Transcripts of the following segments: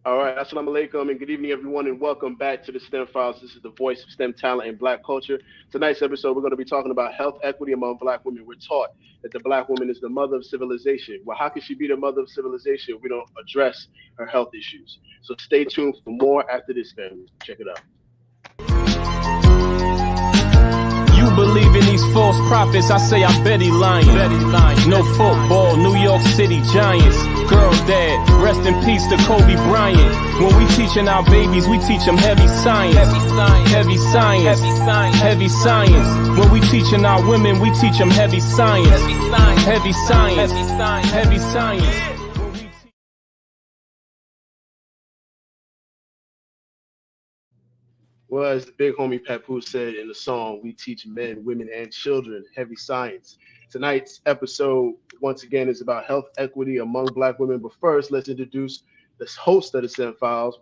All right, assalamu alaikum and good evening, everyone, and welcome back to the STEM Files. This is the voice of STEM talent and Black culture. Tonight's episode, we're going to be talking about health equity among Black women. We're taught that the Black woman is the mother of civilization. Well, how can she be the mother of civilization if we don't address her health issues? So stay tuned for more after this, family. Check it out. You believe in these false prophets, I say I bet he lying. No football, New York City Giants. Girl dad, rest in peace to Kobe Bryant. When we teaching our babies, we teach them heavy science. Heavy science. When we teaching our women, we teach them heavy science. Heavy science. Well, as the big homie Papoose said in the song, we teach men, women, and children heavy science. Tonight's episode, once again, is about health equity among Black women. But first, let's introduce the host of the STEM Files,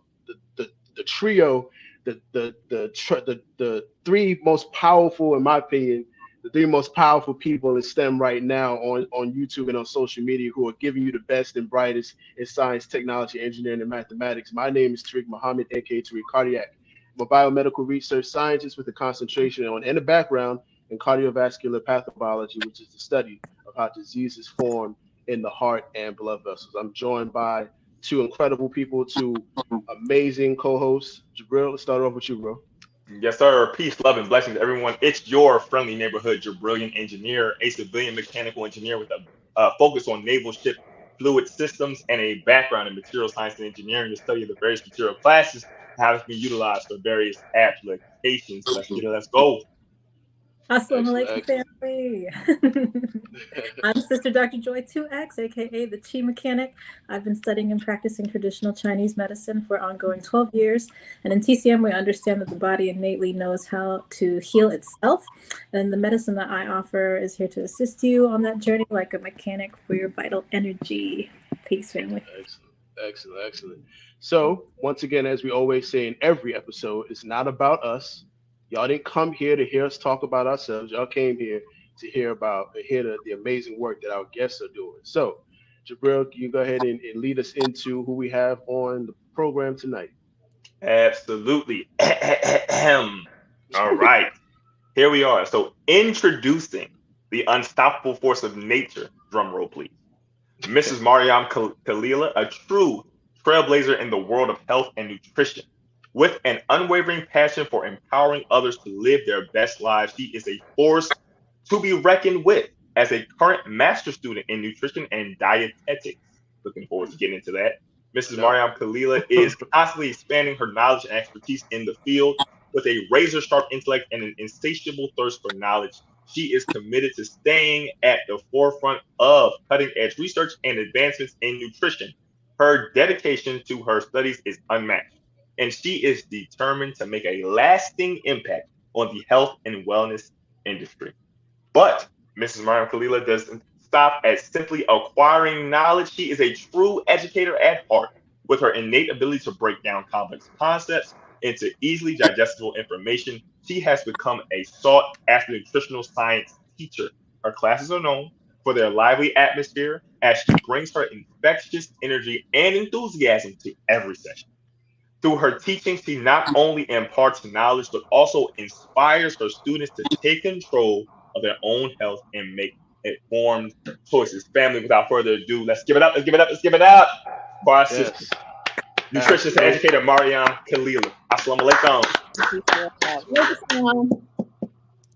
the trio, the three most powerful, in my opinion, the three most powerful people in STEM right now on YouTube and on social media who are giving you the best and brightest in science, technology, engineering, and mathematics. My name is Tariq Muhammad, aka Tariq Cardiac. I'm a biomedical research scientist with a concentration on and a background in cardiovascular pathobiology, which is the study of how diseases form in the heart and blood vessels. I'm joined by two incredible people, two amazing co-hosts. Jabril, let's start off with you, bro. Yes, sir. Peace, love, and blessings, everyone. It's your friendly neighborhood, your brilliant engineer, a civilian mechanical engineer with a focus on naval ship fluid systems and a background in material science and engineering, the study of the various material classes, and how it's been utilized for various applications. Let's get it. Let's go. Assalamu Excellent, alaikum, excellent. family. I'm Sister Dr. Joy 2X, aka the Chi Mechanic. I've been studying and practicing traditional Chinese medicine for ongoing 12 years. And in TCM, we understand that the body innately knows how to heal itself. And the medicine that I offer is here to assist you on that journey like a mechanic for your vital energy. Peace, family. Excellent, excellent, excellent. So, once again, as we always say in every episode, it's not about us. Y'all didn't come here to hear us talk about ourselves. Y'all came here to hear the amazing work that our guests are doing. So, Jabril, can you go ahead and lead us into who we have on the program tonight? Absolutely. All right. Here we are. So, introducing the unstoppable force of nature. Drum roll, please. Mrs. Maryam Khalilah, a true trailblazer in the world of health and nutrition. With an unwavering passion for empowering others to live their best lives, she is a force to be reckoned with as a current master's student in nutrition and dietetics. Looking forward to getting into that. Mrs. No. Maryam Khalilah is constantly expanding her knowledge and expertise in the field with a razor sharp intellect and an insatiable thirst for knowledge. She is committed to staying at the forefront of cutting edge research and advancements in nutrition. Her dedication to her studies is unmatched, and she is determined to make a lasting impact on the health and wellness industry. But Mrs. Maryam Khalilah doesn't stop at simply acquiring knowledge. She is a true educator at heart, with her innate ability to break down complex concepts into easily digestible information. She has become a sought after nutritional science teacher. Her classes are known for their lively atmosphere as she brings her infectious energy and enthusiasm to every session. Through her teaching, she not only imparts knowledge, but also inspires her students to take control of their own health and make informed choices. Family, without further ado, let's give it up, let's give it up, let's give it up for our sister, Yes, nutritionist and absolutely. educator Maryam Khalilah. Assalamu alaikum.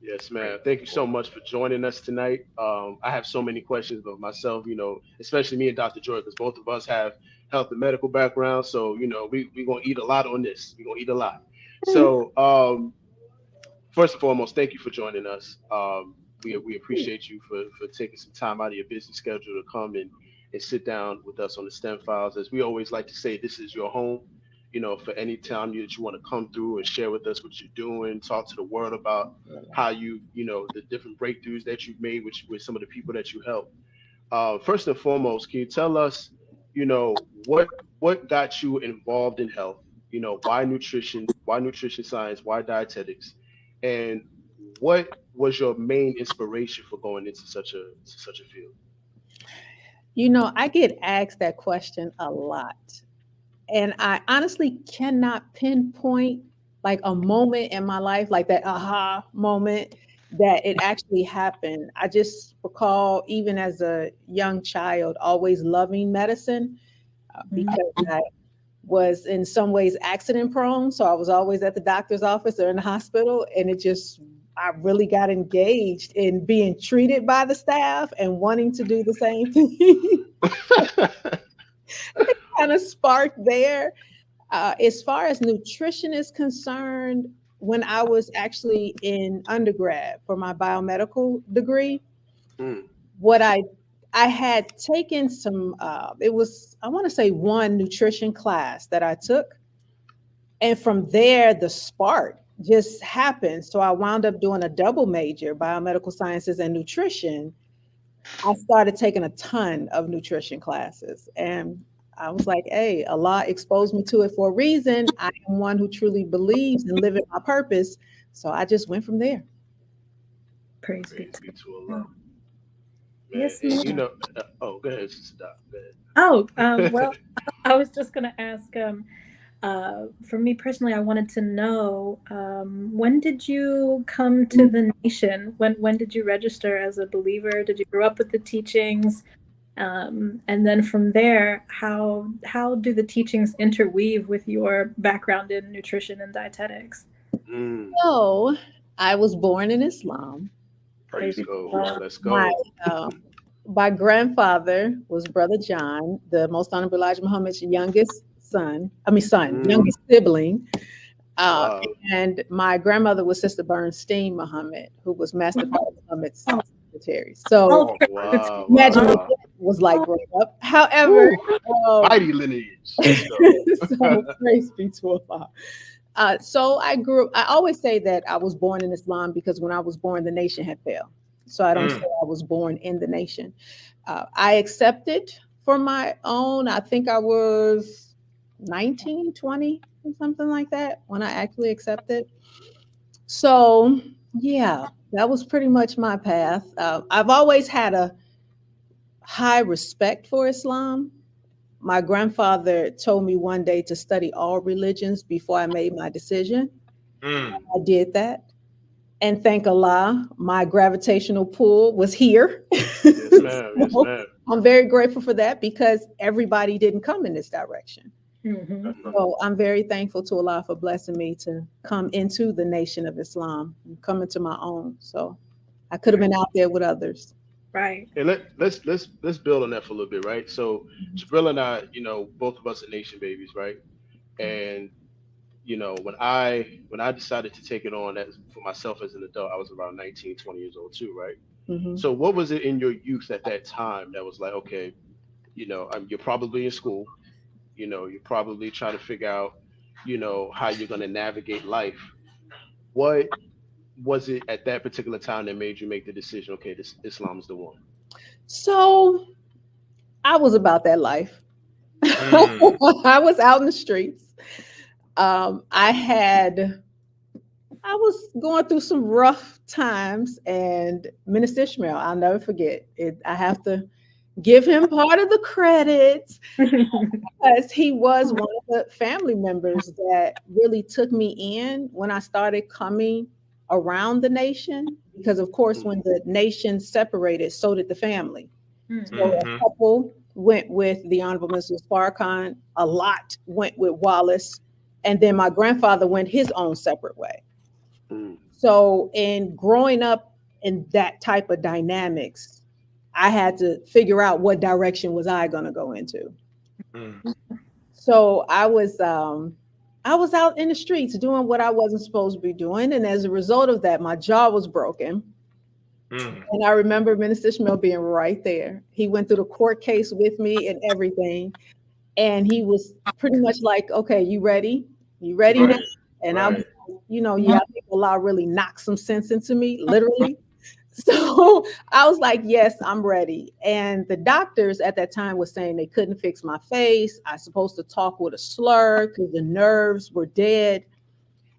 Yes, man. Thank you so much for joining us tonight. I have so many questions of myself, especially me and Dr. Joy, because both of us have health and medical background. So, we're going to eat a lot on this. We're going to eat a lot. So, first and foremost, thank you for joining us. We appreciate you for taking some time out of your busy schedule to come and sit down with us on the STEM files. As we always like to say, this is your home. For any time that you want to come through and share with us what you're doing, talk to the world about how the different breakthroughs that you've made with some of the people that you help. First and foremost, can you tell us, what got you involved in health? Why nutrition science, why dietetics, and what was your main inspiration for going into such a field? I get asked that question a lot. And I honestly cannot pinpoint like a moment in my life, like that aha moment that it actually happened. I just recall, even as a young child, always loving medicine because I was in some ways accident prone. So I was always at the doctor's office or in the hospital. And I really got engaged in being treated by the staff and wanting to do the same thing. It kind of sparked there. As far as nutrition is concerned, when I was actually in undergrad for my biomedical degree, Mm. what I had taken some it was, I want to say, one nutrition class that I took, and from there the spark just happened. So I wound up doing a double major, biomedical sciences and nutrition. I started taking a ton of nutrition classes, and I was like, hey, Allah exposed me to it for a reason. I am one who truly believes in living my purpose. So I just went from there. Praise be Praise to be to Allah. God. Man, Yes, and you ma'am. know, go ahead, Sister Doc. Go ahead. Oh, well, I was just going to ask, for me personally, I wanted to know, when did you come to the nation? When did you register as a believer? Did you grow up with the teachings? And then from there, how do the teachings interweave with your background in nutrition and dietetics? Mm, So I was born in Islam. Praise let's be to go. Allah. Let's My go. uh, my grandfather was Brother John, the Most Honorable Elijah Muhammad's youngest Mm, youngest sibling. Uh, wow. and my grandmother was Sister Bernstein Muhammad, who was Master Father Muhammad's Oh, secretary. So oh, praise Wow. imagine what Wow. that was like growing up. However, Woo. um, Mighty lineage. Let's go. so praise be to Allah. So I always say that I was born in Islam because when I was born, the nation had failed. So I don't say Mm, I was born in the nation. I accepted for my own, I think I was 19, 20, or something like that when I actually accepted. So, yeah, that was pretty much my path. I've always had a high respect for Islam. My grandfather told me one day to study all religions before I made my decision. mm. I did that. And thank Allah, my gravitational pull was here. Yes, ma'am. Yes, So ma'am. I'm very grateful for that because everybody didn't come in this direction. Mhm. Mm, So I'm very thankful to Allah for blessing me to come into the nation of Islam and come into my own. So I could have right. been out there with others. Right. And let's build on that for a little bit, right? So Jabril and I, both of us are nation babies, right? And when I decided to take it on as for myself as an adult, I was around 19, 20 years old too, right? Mhm. So what was it in your youth at that time that was like, okay, you're probably in school, you're probably trying to figure out, how you're going to navigate life. What was it at that particular time that made you make the decision, okay, this Islam is the one? So I was about that life. Mm. I was out in the streets. Um, I had I was going through some rough times, and Minister Ishmael, I'll never forget it. I have to give him part of the credit because he was one of the family members that really took me in when I started coming around the nation. Because, of course, when the nation separated, so did the family. So Mhm. a Mm-hmm. couple went with the Honorable Mrs. Farrakhan, a lot went with Wallace, and then my grandfather went his own separate way. Mm, So, in growing up in that type of dynamics, I had to figure out what direction was I going to go into. Mm. So I was out in the streets doing what I wasn't supposed to be doing, and as a result of that, my jaw was broken. Mm. And I remember Minister Ishmael being right there. He went through the court case with me and everything, and he was pretty much like, "Okay, you ready? You ready now?" Right. And I was, Right. yeah, I think Allah really knocked some sense into me, literally. So I was like, yes, I'm ready. And the doctors at that time were saying they couldn't fix my face. I was supposed to talk with a slur because the nerves were dead.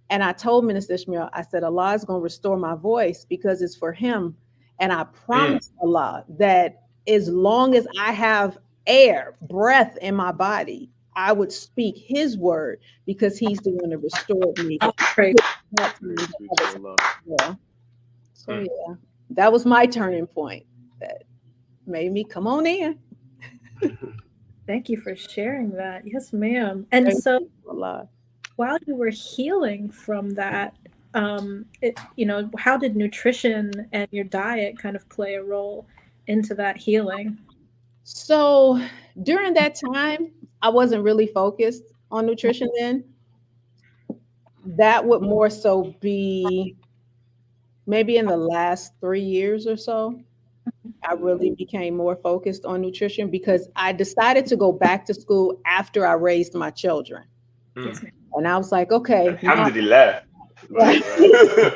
And I told Minister Ishmael, I said, Allah is going to restore my voice because it's for him. And I Mm. promise Allah that as long as I have air, breath in my body, I would speak his word because he's the one that restored me. Oh, great. That Praise time be that I to was- Allah. yeah. So yeah, that was my turning point that made me come on in. Thank you for sharing that. Yes, ma'am. And so Allah. while you were healing from that, how did nutrition and your diet kind of play a role into that healing? So during that time, I wasn't really focused on nutrition then. That would more so be maybe in the last 3 years or so. I really became more focused on nutrition because I decided to go back to school after I raised my children. Yes, ma'am. And I was like, okay, now Alhamdulillah. Right,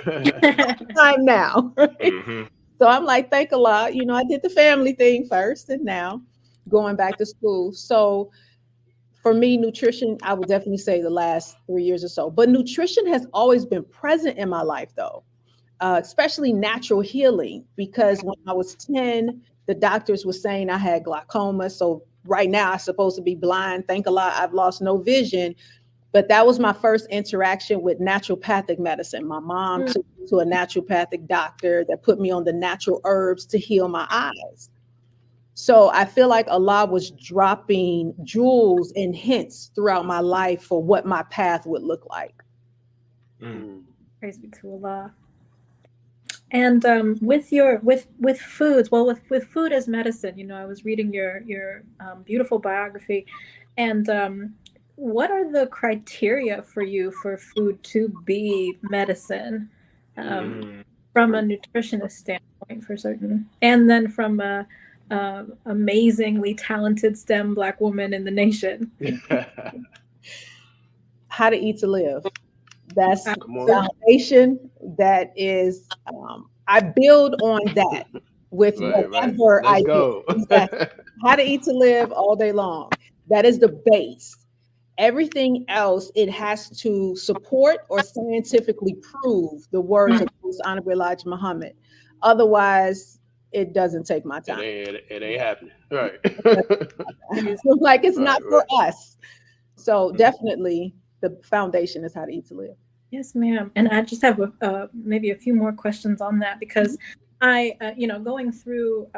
right. time now. Right? Mhm. So I'm like, thank Allah. I did the family thing first and now going back to school. So for me, nutrition, I would definitely say the last 3 years or so. But nutrition has always been present in my life, though, especially natural healing, because when I was 10, the doctors were saying I had glaucoma. So right now, I'm supposed to be blind. Thank Allah, I've lost no vision. But that was my first interaction with naturopathic medicine. My mom took me to a naturopathic doctor that put me on the natural herbs to heal my eyes. So I feel like Allah was dropping jewels and hints throughout my life for what my path would look like. Praise be to Allah. And with foods, well, with food as medicine, I was reading your beautiful biography, and what are the criteria for you for food to be medicine, from a nutritionist standpoint, for certain, and then from a amazingly talented STEM Black woman in the nation? How to eat to live. That's Come on. foundation. That is, I build on that with Right, whatever right. I Let's go. do. Exactly. How to eat to live all day long. That is the base. Everything else, it has to support or scientifically prove the words of Most Honorable Elijah Muhammad. Otherwise, it doesn't take my time. It ain't happening. Right. Like it's Right, not for us. So definitely the foundation is how to eat to live. Yes, ma'am. And I just have maybe a few more questions on that, because I, going through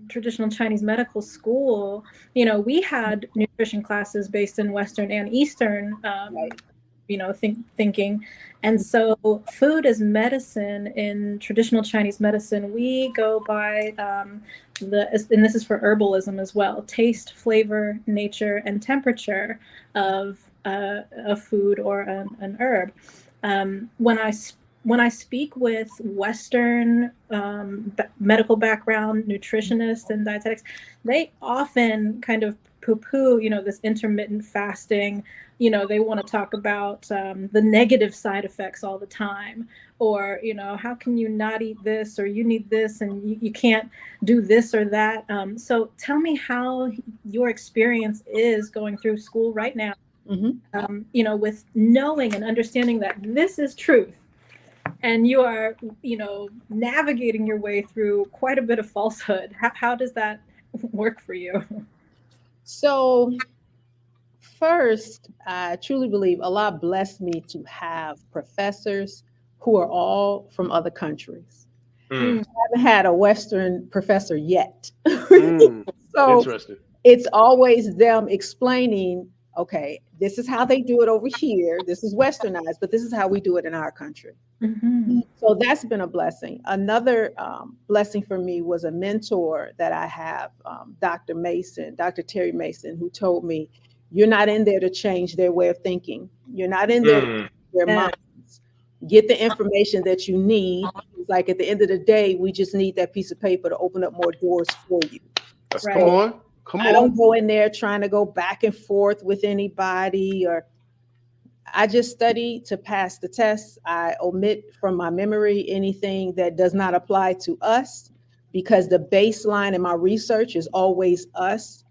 traditional Chinese medical school, we had nutrition classes based in Western and Eastern, thinking. And so food as medicine in traditional Chinese medicine, we go by and this is for herbalism as well: taste, flavor, nature, and temperature of a food or an herb. When I speak with Western medical background nutritionists and dietetics, they often kind of poo-poo, this intermittent fasting. They want to talk about the negative side effects all the time, or how can you not eat this, or you need this and you can't do this or that. So tell me how your experience is going through school right now. With knowing and understanding that this is truth, and you are, navigating your way through quite a bit of falsehood. How does that work for you? So first, I truly believe Allah blessed me to have professors who are all from other countries. I haven't had a Western professor yet. So interesting. It's always them explaining, okay, this is how they do it over here. This is Westernized, but this is how we do it in our country. So that's been a blessing. Another blessing for me was a mentor that I have, Dr. Terry Mason, who told me, you're not in there to change their way of thinking. You're not in there to change their minds. Get the information that you need. It's like at the end of the day, we just need that piece of paper to open up more doors for you. Come on. I don't go in there trying to go back and forth with anybody, or I just study to pass the test. I omit from my memory anything that does not apply to us, because the baseline in my research is always us.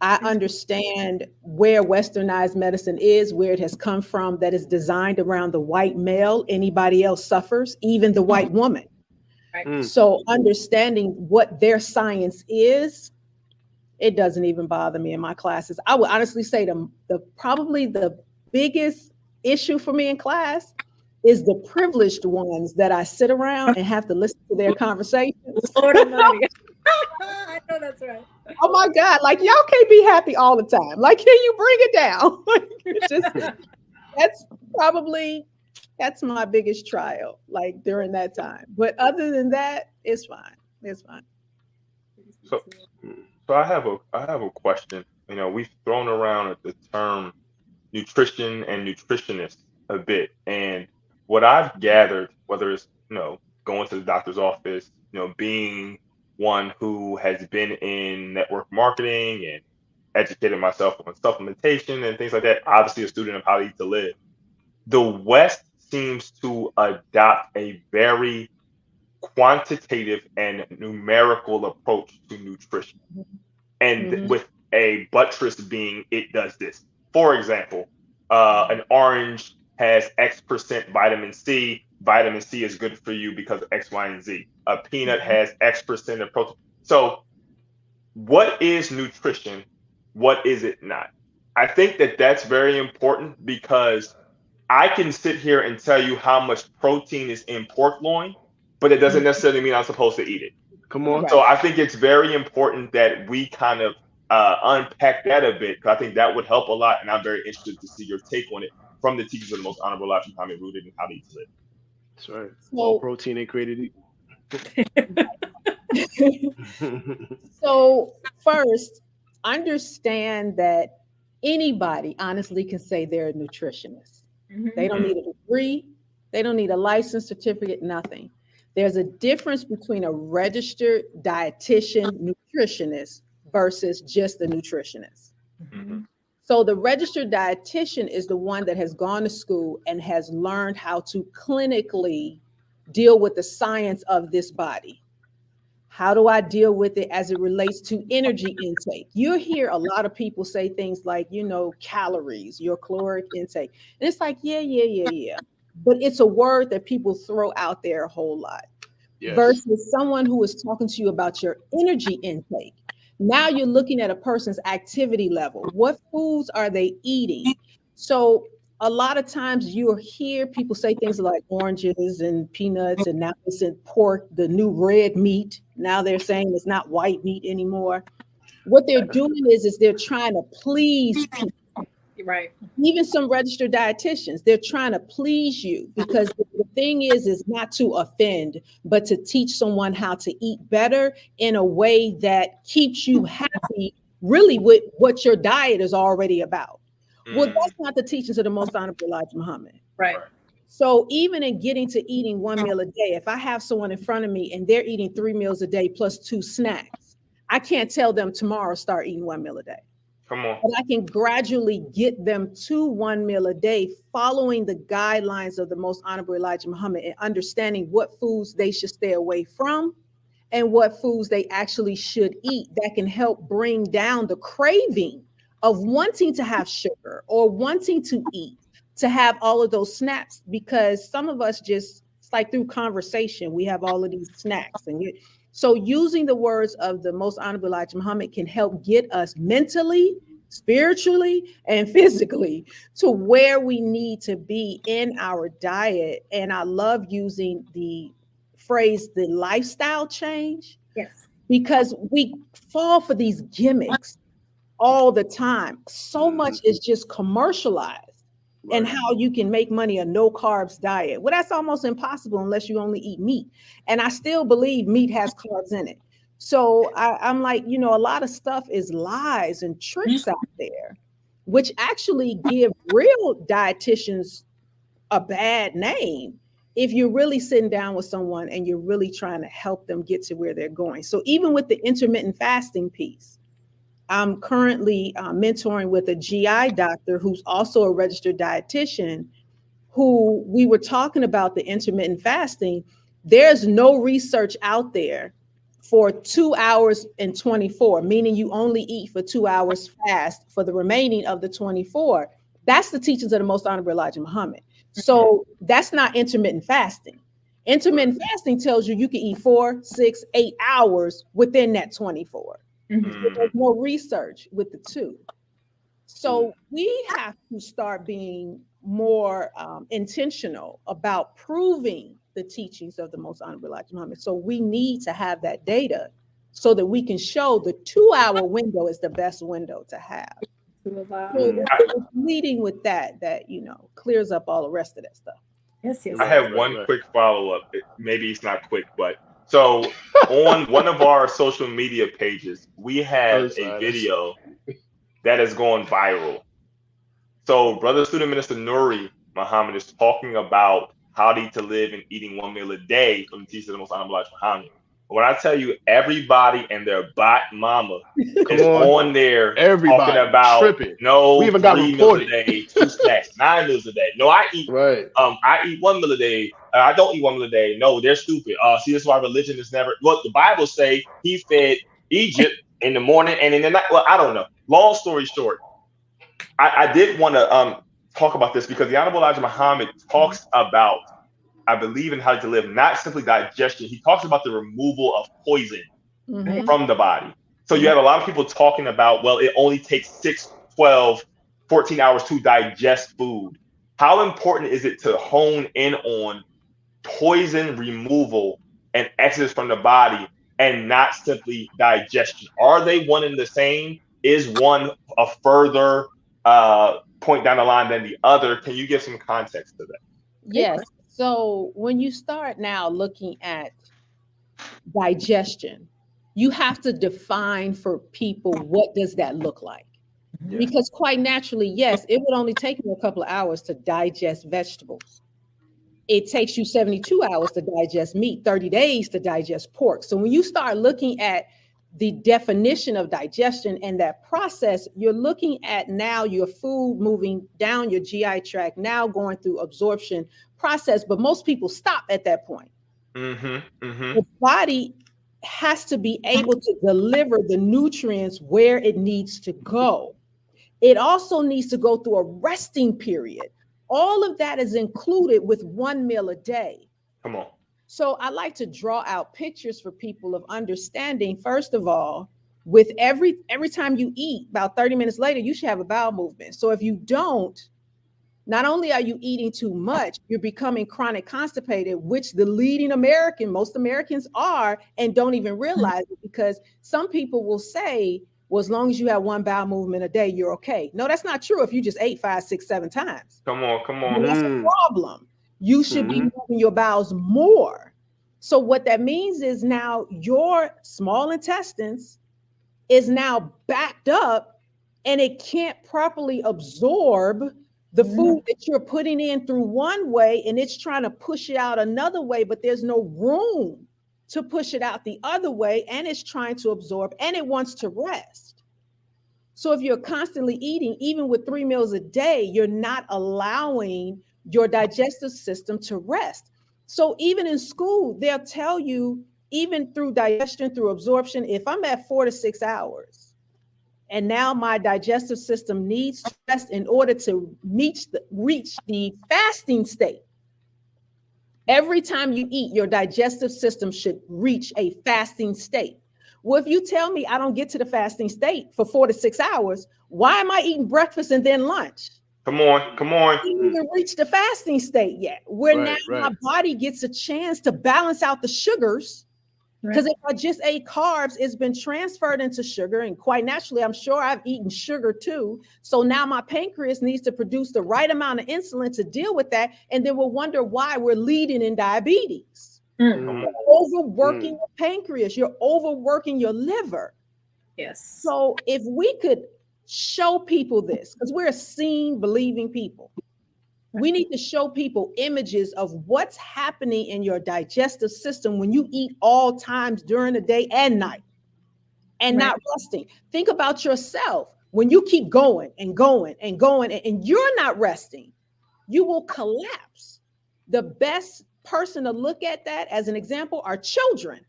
I understand where Westernized medicine is, where it has come from, that is designed around the white male. Anybody else suffers, even the white woman. So understanding what their science is, It doesn't even bother me in my classes. I would honestly say probably the biggest issue for me in class is the privileged ones that I sit around and have to listen to their conversations. Lord Almighty. I know that's right. Oh my God, like y'all can't be happy all the time. Like, can you bring it down? That's my biggest trial, like during that time. But other than that, it's fine. It's fine. So I have a question. You know, we've thrown around the term nutrition and nutritionist a bit, and what I've gathered, whether it's going to the doctor's office, being one who has been in network marketing and educated myself on supplementation and things like that, obviously a student of how to eat to live. The West seems to adopt a very quantitative and numerical approach to nutrition. And with a buttress being it does this. For example, an orange has X% vitamin C. Vitamin C is good for you because of X, Y, and Z. A peanut has X% of protein. So what is nutrition? What is it not? I think that that's very important because I can sit here and tell you how much protein is in pork loin, but it doesn't necessarily mean I'm supposed to eat it. Come on. So I think it's very important that we kind of unpack that a bit, because I think that would help a lot. And I'm very interested to see your take on it from the teachers of the Most Honorable Elijah Muhammad, rooted in how to eat to live. That's right. All protein ain't created So first, understand that anybody honestly can say they're a nutritionist. They don't need a degree. They don't need a license, certificate, nothing. There's a difference between a registered dietitian nutritionist versus just a nutritionist. So the registered dietitian is the one that has gone to school and has learned how to clinically deal with the science of this body. How do I deal with it as it relates to energy intake? You hear a lot of people say things like, calories, your caloric intake. And it's like, yeah. But it's a word that people throw out there a whole lot. Yes. Versus someone who is talking to you about your energy intake. Now you're looking at a person's activity level. What foods are they eating? So a lot of times you'll hear people say things like oranges and peanuts, and now it's in pork, the new red meat. Now they're saying it's not white meat anymore. What they're doing is they're trying to please people. Right. Even some registered dietitians, they're trying to please you, because the thing is not to offend, but to teach someone how to eat better in a way that keeps you happy, really with what your diet is already about. Well, that's not the teachings of the Most Honorable Elijah Muhammad. Right. So even in getting to eating one meal a day, if I have someone in front of me and they're eating 3 meals a day plus 2 snacks, I can't tell them tomorrow start eating 1 meal a day. Come on. But I can gradually get them to 1 meal a day, following the guidelines of the Most Honorable Elijah Muhammad and understanding what foods they should stay away from and what foods they actually should eat that can help bring down the craving of wanting to have sugar or wanting to eat, to have all of those snacks. Because some of us it's like through conversation, we have all of these snacks. So using the words of the Most Honorable Elijah Muhammad can help get us mentally, spiritually, and physically to where we need to be in our diet. And I love using the phrase, the lifestyle change. Yes. Because we fall for these gimmicks all the time. So much is just commercialized. Right. And how you can make money a no carbs diet. Well, that's almost impossible unless you only eat meat. And I still believe meat has carbs in it. So I'm like, a lot of stuff is lies and tricks out there, which actually give real dietitians a bad name if you're really sitting down with someone and you're really trying to help them get to where they're going. So even with the intermittent fasting piece, I'm currently mentoring with a GI doctor who's also a registered dietitian, who we were talking about the intermittent fasting. There's no research out there for 2 hours and 24, meaning you only eat for 2 hours fast for the remaining of the 24. That's the teachings of the Most Honorable Elijah Muhammad. So that's not intermittent fasting. Intermittent fasting tells you can eat 4, 6, 8 hours within that 24. There's no research with the two. So we have to start being more intentional about proving the teachings of the Most Honorable Elijah Muhammad. So we need to have that data so that we can show the 2-hour window is the best window to have. So it's leading with that, clears up all the rest of that stuff. Yes. I have one quick follow-up. Maybe it's not quick, but so on one of our social media pages, we have a video that is going viral. So Brother Student Minister Nuri Muhammad is talking about how to eat to live and eating 1 meal a day from the teachings of the Most Honorable Elijah Muhammad. When I tell you, everybody and their bot mama is on there talking about tripping. No, we even got 3 meals a day, 2 snacks, 9 meals a day. No, I eat 1 meal a day. I don't eat 1 meal a day. No, they're stupid. See, that's why religion is never. Look, the Bible say he fed Egypt in the morning and in the night. Well, I don't know. Long story short, I did want to talk about this because the Honorable Elijah Muhammad talks about, I believe, in how to live, not simply digestion. He talks about the removal of poison from the body. So you have a lot of people talking about, well, it only takes 6, 12, 14 hours to digest food. How important is it to hone in on poison removal and exodus from the body and not simply digestion? Are they one and the same? Is one a further point down the line than the other? Can you give some context to that? Yes. So when you start now looking at digestion, you have to define for people what does that look like? Because quite naturally, yes, it would only take you a couple of hours to digest vegetables. It takes you 72 hours to digest meat, 30 days to digest pork. So when you start looking at the definition of digestion and that process, you're looking at now your food moving down your GI tract, now going through absorption process. But most people stop at that point. The body has to be able to deliver the nutrients where it needs to go. It also needs to go through a resting period. All of that is included with 1 meal a day. Come on. So I like to draw out pictures for people of understanding. First of all, with every time you eat, about 30 minutes later, you should have a bowel movement. So if you don't, not only are you eating too much, you're becoming chronic constipated, which the leading most Americans are, and don't even realize it, because some people will say, well, as long as you have 1 bowel movement a day, you're okay. No, that's not true if you just ate 5, 6, 7 times. Come on. And that's a problem. You should be moving your bowels more. So what that means is now your small intestines is now backed up and it can't properly absorb the food that you're putting in through one way, and it's trying to push it out another way, but there's no room to push it out the other way, and it's trying to absorb and it wants to rest. So if you're constantly eating, even with 3 meals a day, you're not allowing your digestive system to rest. So even in school, they'll tell you, even through digestion, through absorption, if I'm at 4 to 6 hours, and now my digestive system needs to rest in order to reach the fasting state. Every time you eat, your digestive system should reach a fasting state. Well, if you tell me I don't get to the fasting state for 4 to 6 hours, why am I eating breakfast and then lunch? Come on. I didn't even reach the fasting state yet, where my body gets a chance to balance out the sugars. Because if I just ate carbs, it's been transferred into sugar. And quite naturally, I'm sure I've eaten sugar too. So now my pancreas needs to produce the right amount of insulin to deal with that. And then we'll wonder why we're leading in diabetes. Overworking your pancreas, you're overworking your liver. Yes. So if we could show people this, because we're seeing, believing people. We need to show people images of what's happening in your digestive system when you eat all times during the day and night and not resting. Think about yourself. When you keep going and going and going and you're not resting, you will collapse. The best person to look at that as an example are children.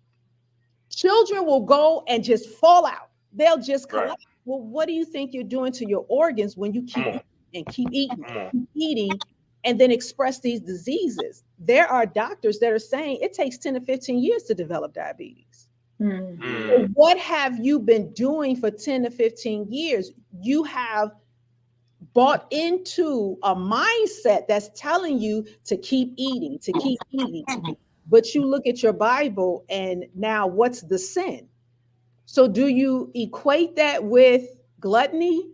Children will go and just fall out. They'll just collapse. Well, what do you think you're doing to your organs when you keep eating, and then express these diseases? There are doctors that are saying it takes 10 to 15 years to develop diabetes. So what have you been doing for 10 to 15 years? You have bought into a mindset that's telling you to keep eating, to keep eating. But you look at your Bible and now what's the sin? So do you equate that with gluttony?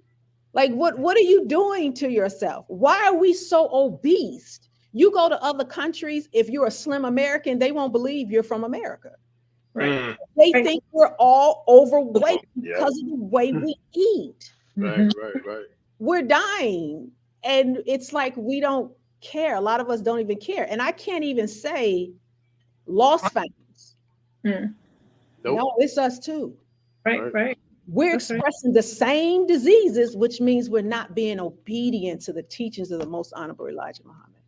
Like what are you doing to yourself? Why are we so obese? You go to other countries, if you're a slim American, they won't believe you're from America. Right. They think we're all overweight because of the way we eat. Right. We're dying. And it's like we don't care. A lot of us don't even care. And I can't even say lost families. Nope. No, it's us too. Right. We're expressing the same diseases, which means we're not being obedient to the teachings of the most honorable Elijah Muhammad.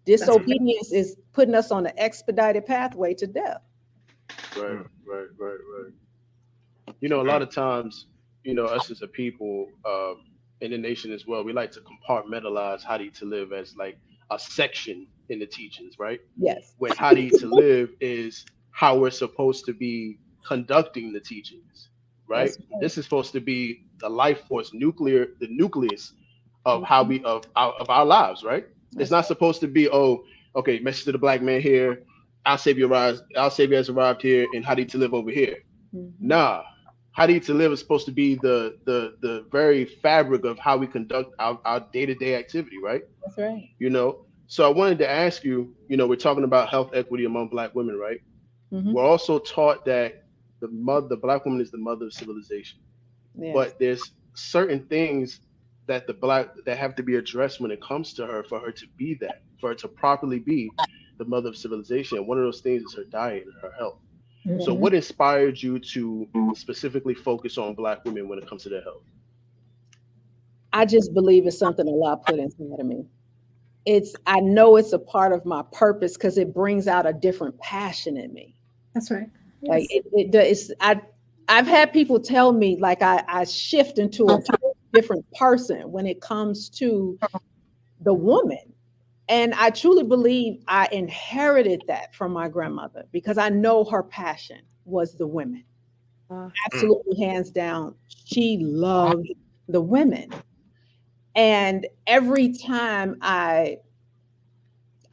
Disobedience is putting us on an expedited pathway to death. Right. You know, a lot of times, you know, us as a people, in the nation as well, we like to compartmentalize how to eat to live as like a section in the teachings, right? Yes. When how to eat to live is how we're supposed to be conducting the teachings, right? This is supposed to be the life force, the nucleus of how we of our lives, right? It's not supposed to be, oh, okay, message to the black man here, I'll save you has arrived here, and how to eat to live over here. Nah, how to eat to live is supposed to be the very fabric of how we conduct our day-to-day activity, right? That's right. You know, so I wanted to ask you, you know, we're talking about health equity among black women, right? We're also taught that the black woman is the mother of civilization. Yes. But there's certain things that that have to be addressed when it comes to her, for her to be that, for her to properly be the mother of civilization. One of those things is her diet and her health. So what inspired you to specifically focus on black women when it comes to their health? I just believe it's something Allah put inside of me. I know it's a part of my purpose because it brings out a different passion in me. That's right. Yes. Like it does. I've had people tell me like I shift into a totally different person when it comes to the woman. And I truly believe I inherited that from my grandmother because I know her passion was the women. Absolutely, hands down. She loved the women. And every time I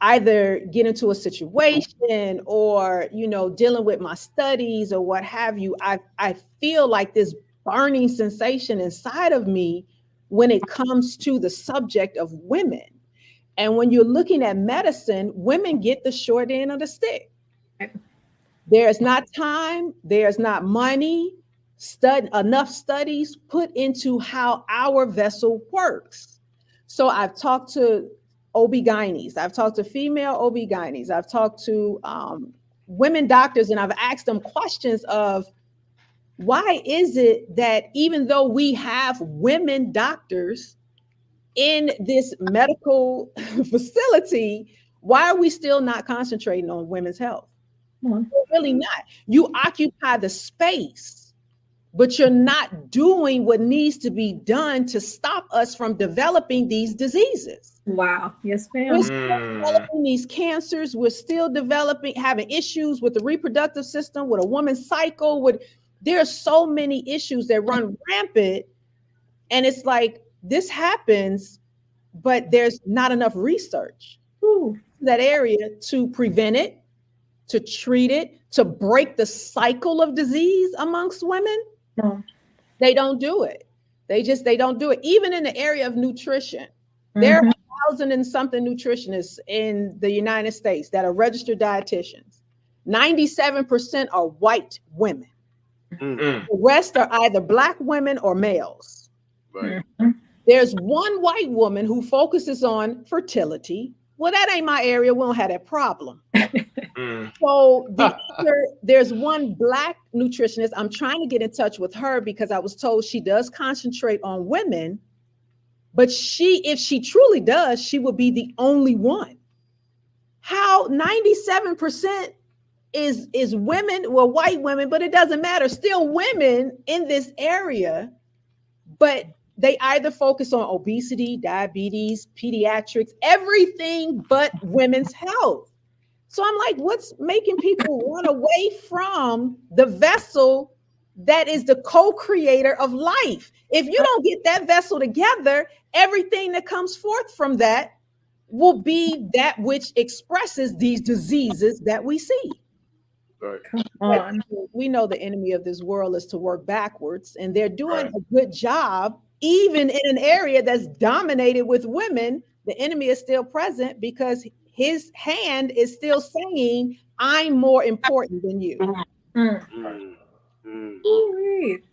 either get into a situation or, you know, dealing with my studies or what have you, I feel like this burning sensation inside of me when it comes to the subject of women. And when you're looking at medicine, women get the short end of the stick. There's not time, there's not money, enough studies put into how our vessel works. So I've talked to OB-GYNs, I've talked to female OB-GYNs, I've talked to women doctors, and I've asked them questions of why is it that even though we have women doctors in this medical facility, why are we still not concentrating on women's health? We're really not. You occupy the space, but you're not doing what needs to be done to stop us from developing these diseases. Wow. Yes, ma'am. We're still developing these cancers. We're still having issues with the reproductive system, with a woman's cycle. There are so many issues that run rampant. And it's like, this happens, but there's not enough research in that area to prevent it, to treat it, to break the cycle of disease amongst women. They don't do it. They don't do it. Even in the area of nutrition, there are 1,000 and something nutritionists in the United States that are registered dietitians. 97% are white women. The rest are either black women or males. Right. There's one white woman who focuses on fertility. Well, that ain't my area. We don't have that problem. So there's one black nutritionist. I'm trying to get in touch with her because I was told she does concentrate on women, but if she truly does, she would be the only one. How 97% is women, well, white women, but it doesn't matter. Still women in this area, but they either focus on obesity, diabetes, pediatrics, everything but women's health. So I'm like, what's making people run away from the vessel that is the co-creator of life? If you don't get that vessel together, everything that comes forth from that will be that which expresses these diseases that we see. Right. Come on. We know the enemy of this world is to work backwards, and they're doing a good job, even in an area that's dominated with women. The enemy is still present because his hand is still saying, I'm more important than you.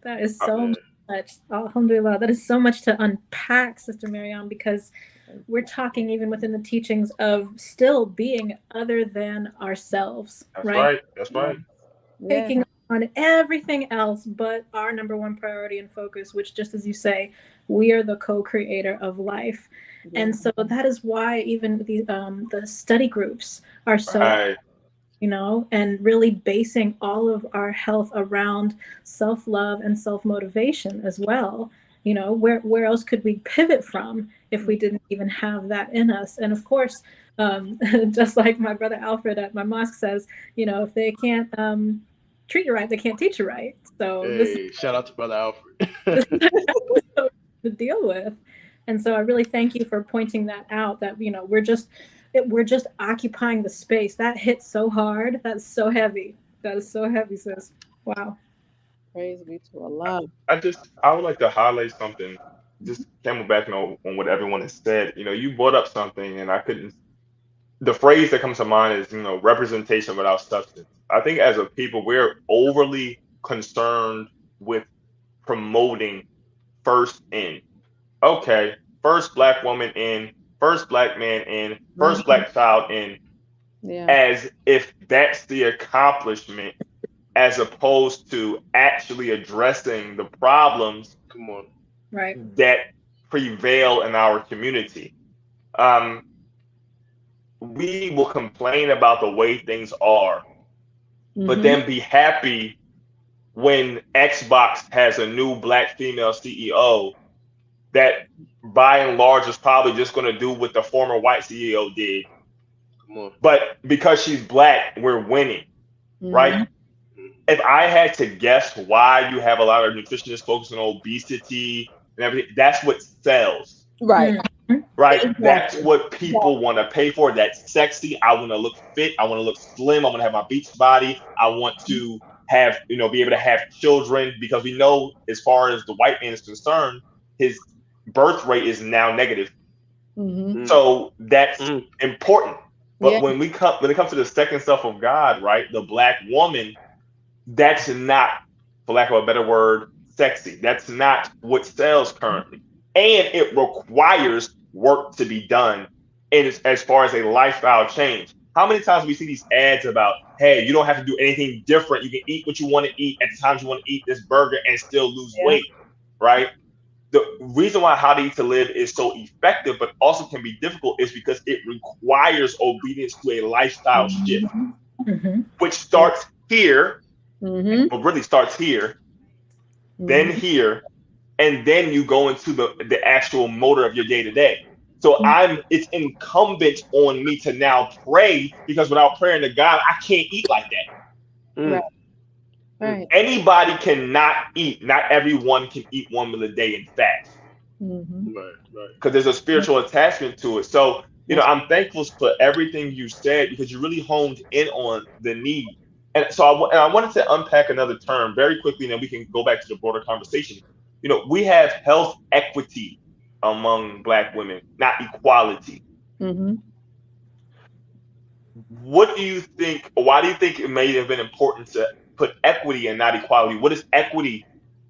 That is so much. Alhamdulillah. That is so much to unpack, Sister Maryam, because we're talking even within the teachings of still being other than ourselves. That's right. That's right. Taking on everything else but our number one priority and focus, which, just as you say, we are the co-creator of life. And so that is why even the study groups are so, and really basing all of our health around self-love and self-motivation as well. Where else could we pivot from if we didn't even have that in us? And of course, just like my brother Alfred at my mosque says, if they can't treat you right, they can't teach you right. So shout out to brother Alfred. To deal with. And so I really thank you for pointing that out, that we're just occupying the space. That hits so hard. That's so heavy. That is so heavy, sis. Wow. Praise be to Allah. I would like to highlight something, just camelbacking on what everyone has said. You brought up something, and the phrase that comes to mind is, representation without substance. I think as a people, we're overly concerned with promoting first in. Okay, first Black woman in, first Black man in, first Black child in, as if that's the accomplishment, as opposed to actually addressing the problems that prevail in our community. We will complain about the way things are, but then be happy when Xbox has a new Black female CEO that by and large is probably just going to do what the former white CEO did. But because she's Black, we're winning, right? If I had to guess why you have a lot of nutritionists focusing on obesity and everything, that's what sells. Right. Exactly. That's what people want to pay for. That's sexy. I want to look fit. I want to look slim. I want to have my beach body. I want to have, be able to have children, because we know, as far as the white man is concerned, his birth rate is now negative. So that's important. But when it comes to the second self of God, right, the Black woman, that's not, for lack of a better word, sexy. That's not what sells currently. And it requires work to be done as far as a lifestyle change. How many times we see these ads about, hey, you don't have to do anything different. You can eat what you want to eat at the times you want to eat this burger and still lose weight, right? The reason why How to Eat to Live is so effective, but also can be difficult, is because it requires obedience to a lifestyle shift, which starts here, or really starts here, then here, and then you go into the actual motor of your day to day. So it's incumbent on me to now pray, because without praying to God, I can't eat like that. Right. Anybody cannot eat. Not everyone can eat 1 meal a day in fast. Because there's a spiritual attachment to it. So, I'm thankful for everything you said, because you really honed in on the need. And so I wanted to unpack another term very quickly, and then we can go back to the broader conversation. We have health equity among Black women, not equality. What do you think, or why do you think it may have been important to put equity and not equality? What does equity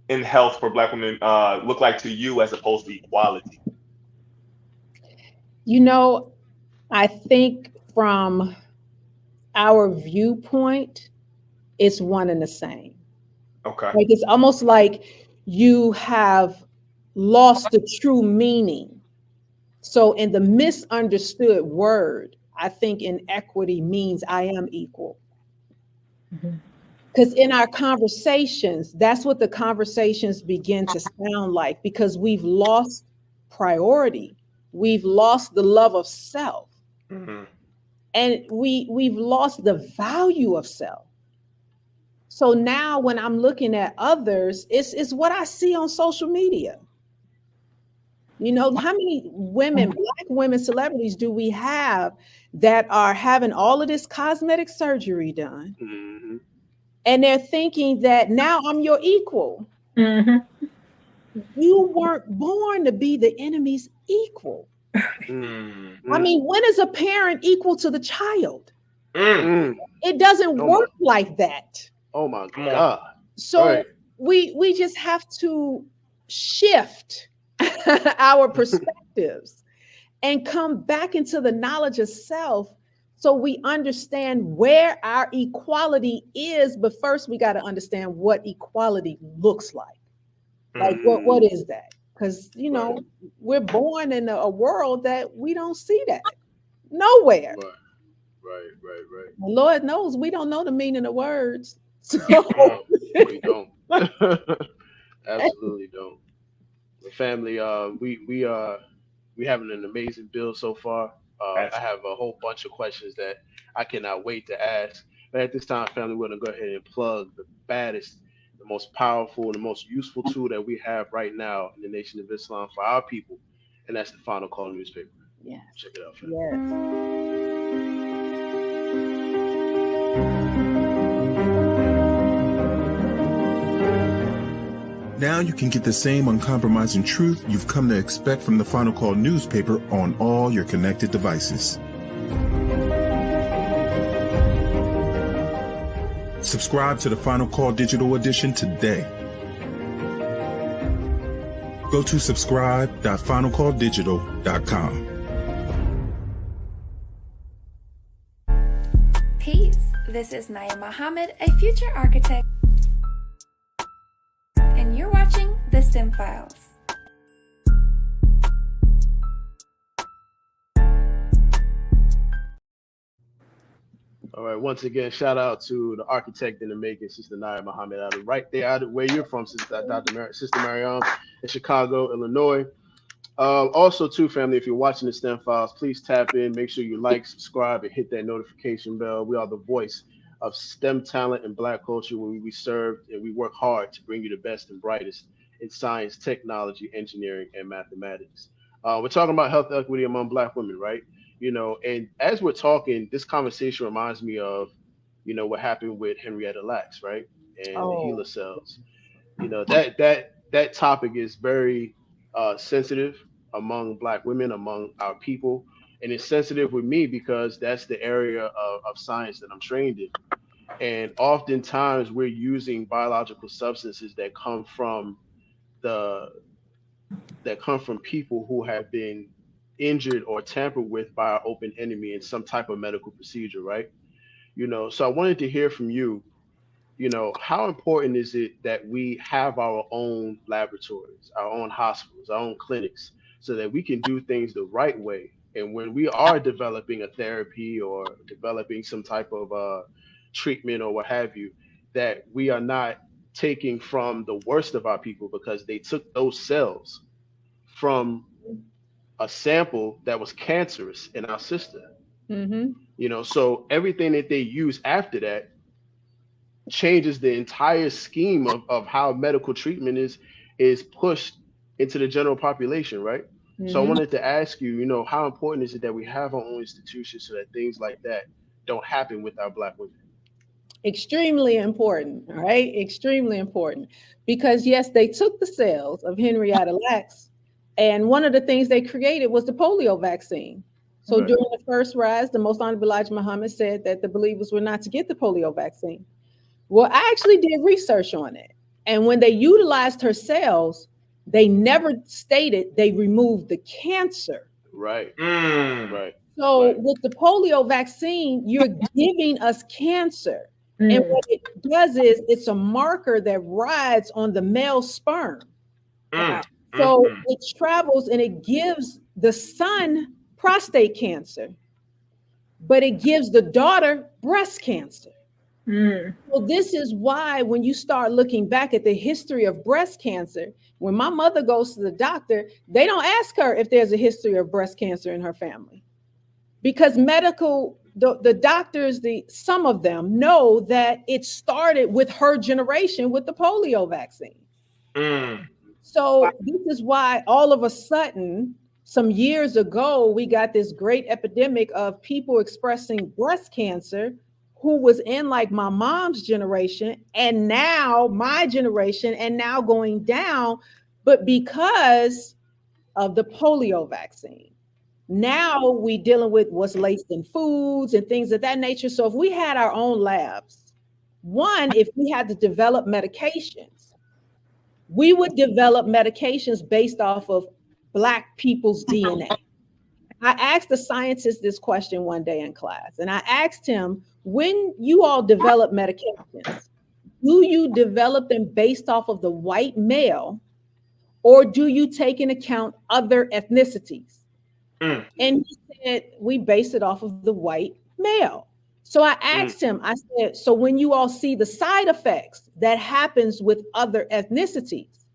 in health for Black women look like to you, as opposed to equality? I think from our viewpoint, it's one and the same. Okay. Like, it's almost like you have lost the true meaning. So in the misunderstood word, I think inequity means I am equal. Because in our conversations, that's what the conversations begin to sound like, because we've lost priority. We've lost the love of self. And we've lost the value of self. So now when I'm looking at others, it's what I see on social media. You know, how many women, Black women celebrities do we have that are having all of this cosmetic surgery done? Mm-hmm. And they're thinking that now I'm your equal. Mm-hmm. You weren't born to be the enemy's equal. Mm-hmm. I mean, when is a parent equal to the child? Mm. It doesn't work like that. Oh my God. So we just have to shift our perspectives and come back into the knowledge of self so we understand where our equality is. But first, we got to understand what equality looks like. Like, what is that? Because, you know, we're born in a world that we don't see that nowhere. Right. Lord knows we don't know the meaning of words. So No, we don't. Absolutely don't. But family, we having an amazing build so far. I have a whole bunch of questions that I cannot wait to ask. But at this time, family, we're gonna go ahead and plug the baddest, the most powerful, and the most useful tool that we have right now in the Nation of Islam for our people, and that's the Final Call newspaper. Yeah, check it out, family. Yes. Now you can get the same uncompromising truth you've come to expect from the Final Call newspaper on all your connected devices. Subscribe to the Final Call digital edition today. Go to subscribe.finalcalldigital.com. Peace. This is Naya Muhammad, a future architect, and you're watching The STEM Files. All right. Once again, shout out to the architect in the making, Sister Naya Muhammad, out of right there, out of where you're from, Sister Maryam, in Chicago, Illinois. Also, too, family, if you're watching the STEM Files, please tap in. Make sure you like, subscribe, and hit that notification bell. We are the voice of STEM talent and Black culture, where we serve and we work hard to bring you the best and brightest in science, technology, engineering, and mathematics. We're talking about health equity among Black women, right? You know, and as we're talking, this conversation reminds me of, you know, what happened with Henrietta Lacks, right? And the HeLa cells. You know, that topic is very sensitive among Black women, among our people. And it's sensitive with me because that's the area of science that I'm trained in. And oftentimes we're using biological substances that come from people who have been injured or tampered with by our open enemy in some type of medical procedure, right? You know, so I wanted to hear from you, you know, how important is it that we have our own laboratories, our own hospitals, our own clinics, so that we can do things the right way? And when we are developing a therapy or developing some type of treatment or what have you, that we are not taking from the worst of our people because they took those cells from a sample that was cancerous in our system. Mm-hmm. You know, so everything that they use after that changes the entire scheme of how medical treatment is pushed into the general population, right? Mm-hmm. So I wanted to ask you, you know, how important is it that we have our own institutions so that things like that don't happen with our Black women? Extremely important, all right? Extremely important. Because yes, they took the cells of Henrietta Lacks, and one of the things they created was the polio vaccine. So during the first rise, the Most Honorable Elijah Muhammad said that the believers were not to get the polio vaccine. Well, I actually did research on it. And when they utilized her cells, they never stated they removed the cancer. Right. Right. So with the polio vaccine, you're giving us cancer. And what it does is it's a marker that rides on the male sperm. So it travels and it gives the son prostate cancer, but it gives the daughter breast cancer. So this is why when you start looking back at the history of breast cancer, when my mother goes to the doctor, they don't ask her if there's a history of breast cancer in her family. because the doctors, some of them know that it started with her generation with the polio vaccine. So this is why all of a sudden, some years ago, we got this great epidemic of people expressing breast cancer who was in like my mom's generation and now my generation and now going down, but because of the polio vaccine. Now we dealing with what's laced in foods and things of that nature. So if we had our own labs, if we had to develop medications, we would develop medications based off of Black people's DNA. I asked the scientist this question one day in class, and I asked him, when you all develop medications, do you develop them based off of the white male, or do you take into account other ethnicities? And he said, we base it off of the white male. So I asked him, I said, so when you all see the side effects that happens with other ethnicities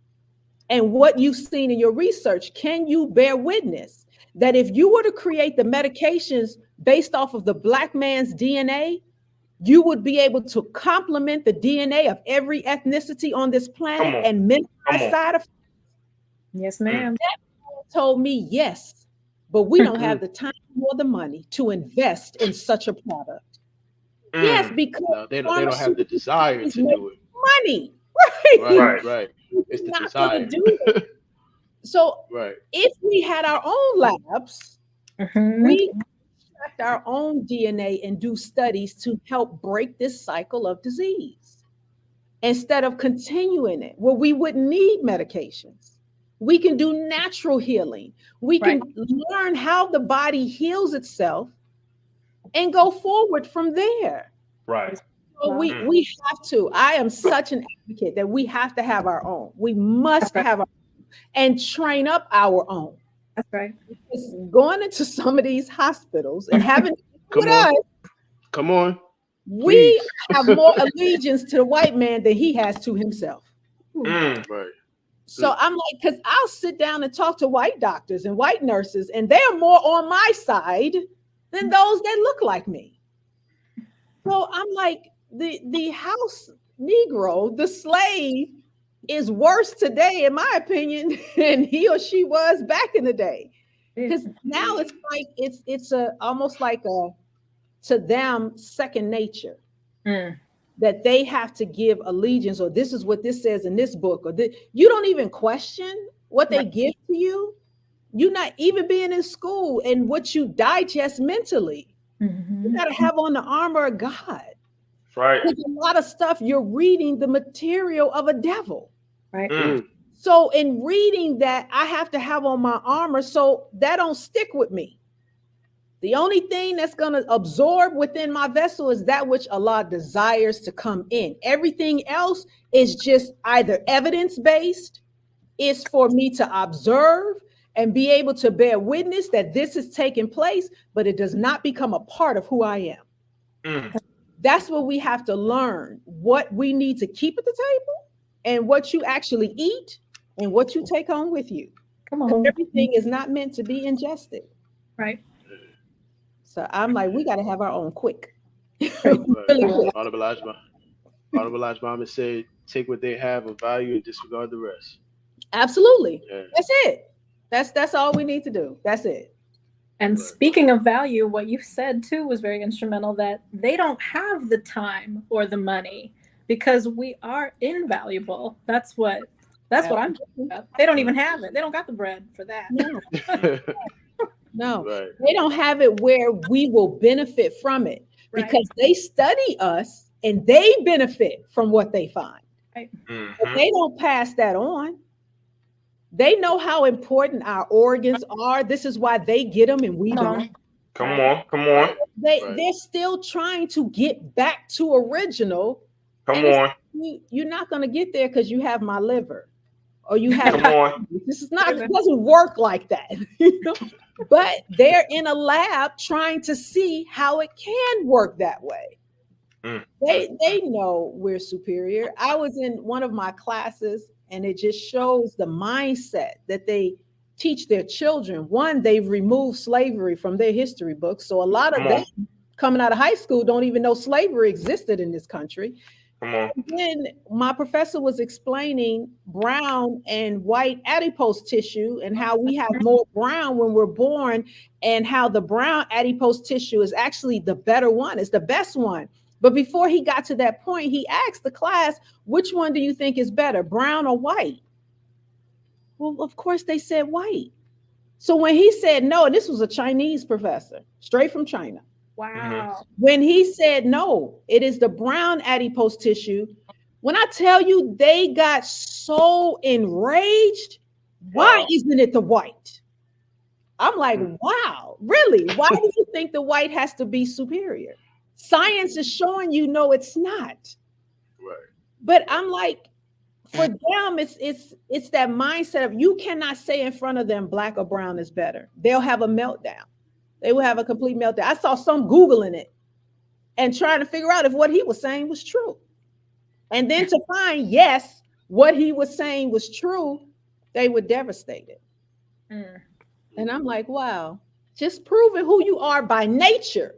and what you've seen in your research, can you bear witness that if you were to create the medications based off of the Black man's DNA, you would be able to complement the DNA of every ethnicity on this planet and minimize side effects? Yes, ma'am. That told me yes, but we don't have the time or the money to invest in such a product. Yes, because they don't have the desire to do it. Money, Right. It's the not desire. gonna do it. So if we had our own labs, we extract our own DNA and do studies to help break this cycle of disease instead of continuing it, where we wouldn't need medications. We can do natural healing. We can learn how the body heals itself and go forward from there. Right. So we have to. I am such an advocate that we have to have our own. We must have our own and train up our own. That's right. Because going into some of these hospitals and having Come on. We have more allegiance to the white man than he has to himself. Right. So I'm like, because I'll sit down and talk to white doctors and white nurses, and they're more on my side than those that look like me. So I'm like, the house Negro, the slave, is worse today, in my opinion, than he or she was back in the day. Because now it's like it's almost like to them second nature. That they have to give allegiance, or this is what this says in this book, or you don't even question what they give to you. You're not even being in school and what you digest mentally. You got to have on the armor of God. Right. There's a lot of stuff you're reading, the material of a devil. Right. So in reading that, I have to have on my armor so that don't stick with me. The only thing that's going to absorb within my vessel is that which Allah desires to come in. Everything else is just either evidence-based, is for me to observe and be able to bear witness that this is taking place, but it does not become a part of who I am. That's what we have to learn, what we need to keep at the table and what you actually eat and what you take on with you. Come on. Everything is not meant to be ingested. Right. So I'm like, we got to have our own quick. Really quick. Honorable Elijah said, take what they have of value and disregard the rest. Absolutely. Yeah. That's it. That's all we need to do. That's it. And speaking of value, what you said too was very instrumental, that they don't have the time or the money because we are invaluable. That's what I'm talking about. They don't even have it. They don't got the bread for that. No, they don't have it where we will benefit from it because they study us and they benefit from what they find. Right. But they don't pass that on. They know how important our organs are. This is why they get them and we don't. Come on. They're still trying to get back to original. Come on. You're not going to get there because you have my liver. Or you have this is not, it doesn't work like that. You know? But they're in a lab trying to see how it can work that way. They know we're superior. I was in one of my classes and it just shows the mindset that they teach their children. One, they've removed slavery from their history books. So a lot of them coming out of high school don't even know slavery existed in this country. Come on. And then my professor was explaining brown and white adipose tissue and how we have more brown when we're born, and how the brown adipose tissue is actually the better one, it's the best one. But before he got to that point, he asked the class, which one do you think is better, brown or white? Well, of course they said white. So when he said no, and this was a Chinese professor, straight from China. Wow. When he said no, it is the brown adipose tissue. When I tell you they got so enraged, why isn't it the white? I'm like, wow, really? Why do you think the white has to be superior? Science is showing you no, it's not. Right. But I'm like, for them, it's that mindset of you cannot say in front of them black or brown is better. They'll have a meltdown. They will have a complete meltdown. I saw some Googling it and trying to figure out if what he was saying was true. And then to find, yes, what he was saying was true, they were devastated. And I'm like, wow, just proving who you are by nature.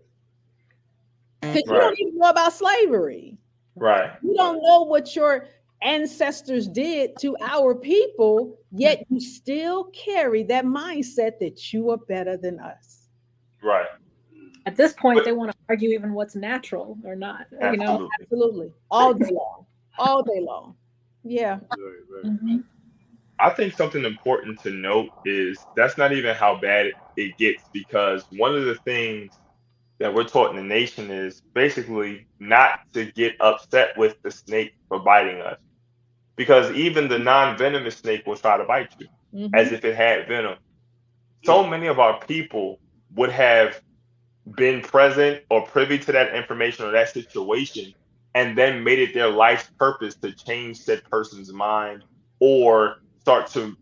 Because you don't even know about slavery. Right. You don't know what your ancestors did to our people, yet you still carry that mindset that you are better than us. Right. At this point, they want to argue even what's natural or not. Absolutely. You know, Absolutely, all day long, all day long. Yeah. Mhm. I think something important to note is that's not even how bad it gets, because one of the things that we're taught in the nation is basically not to get upset with the snake for biting us, because even the non-venomous snake will try to bite you as if it had venom. So many of our people would have been present or privy to that information or that situation, and then made it their life's purpose to change said person's mind, or start to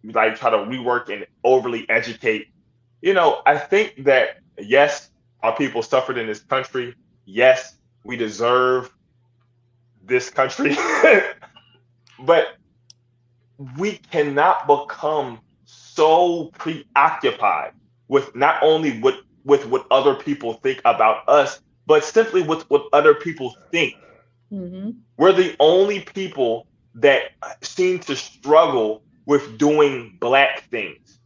like try to rework and overly educate. You know, I think that yes, our people suffered in this country. Yes, we deserve this country. But we cannot become so preoccupied with not only with what other people think about us, but simply with what other people think. We're the only people that seem to struggle with doing black things.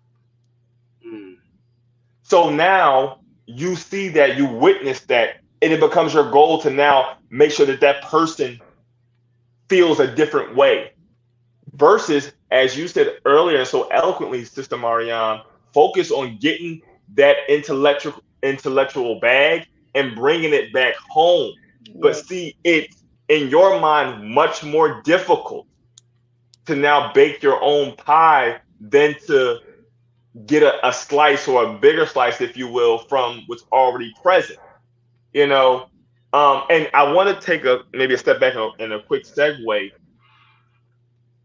So now you see that, you witness that, and it becomes your goal to now make sure that that person feels a different way. Versus, as you said earlier so eloquently, Sister Maryam, focus on getting that intellectual bag and bringing it back home. But see, it's in your mind much more difficult to now bake your own pie than to get a slice, or a bigger slice, if you will, from what's already present. You know, and I want to take maybe a step back and a quick segue.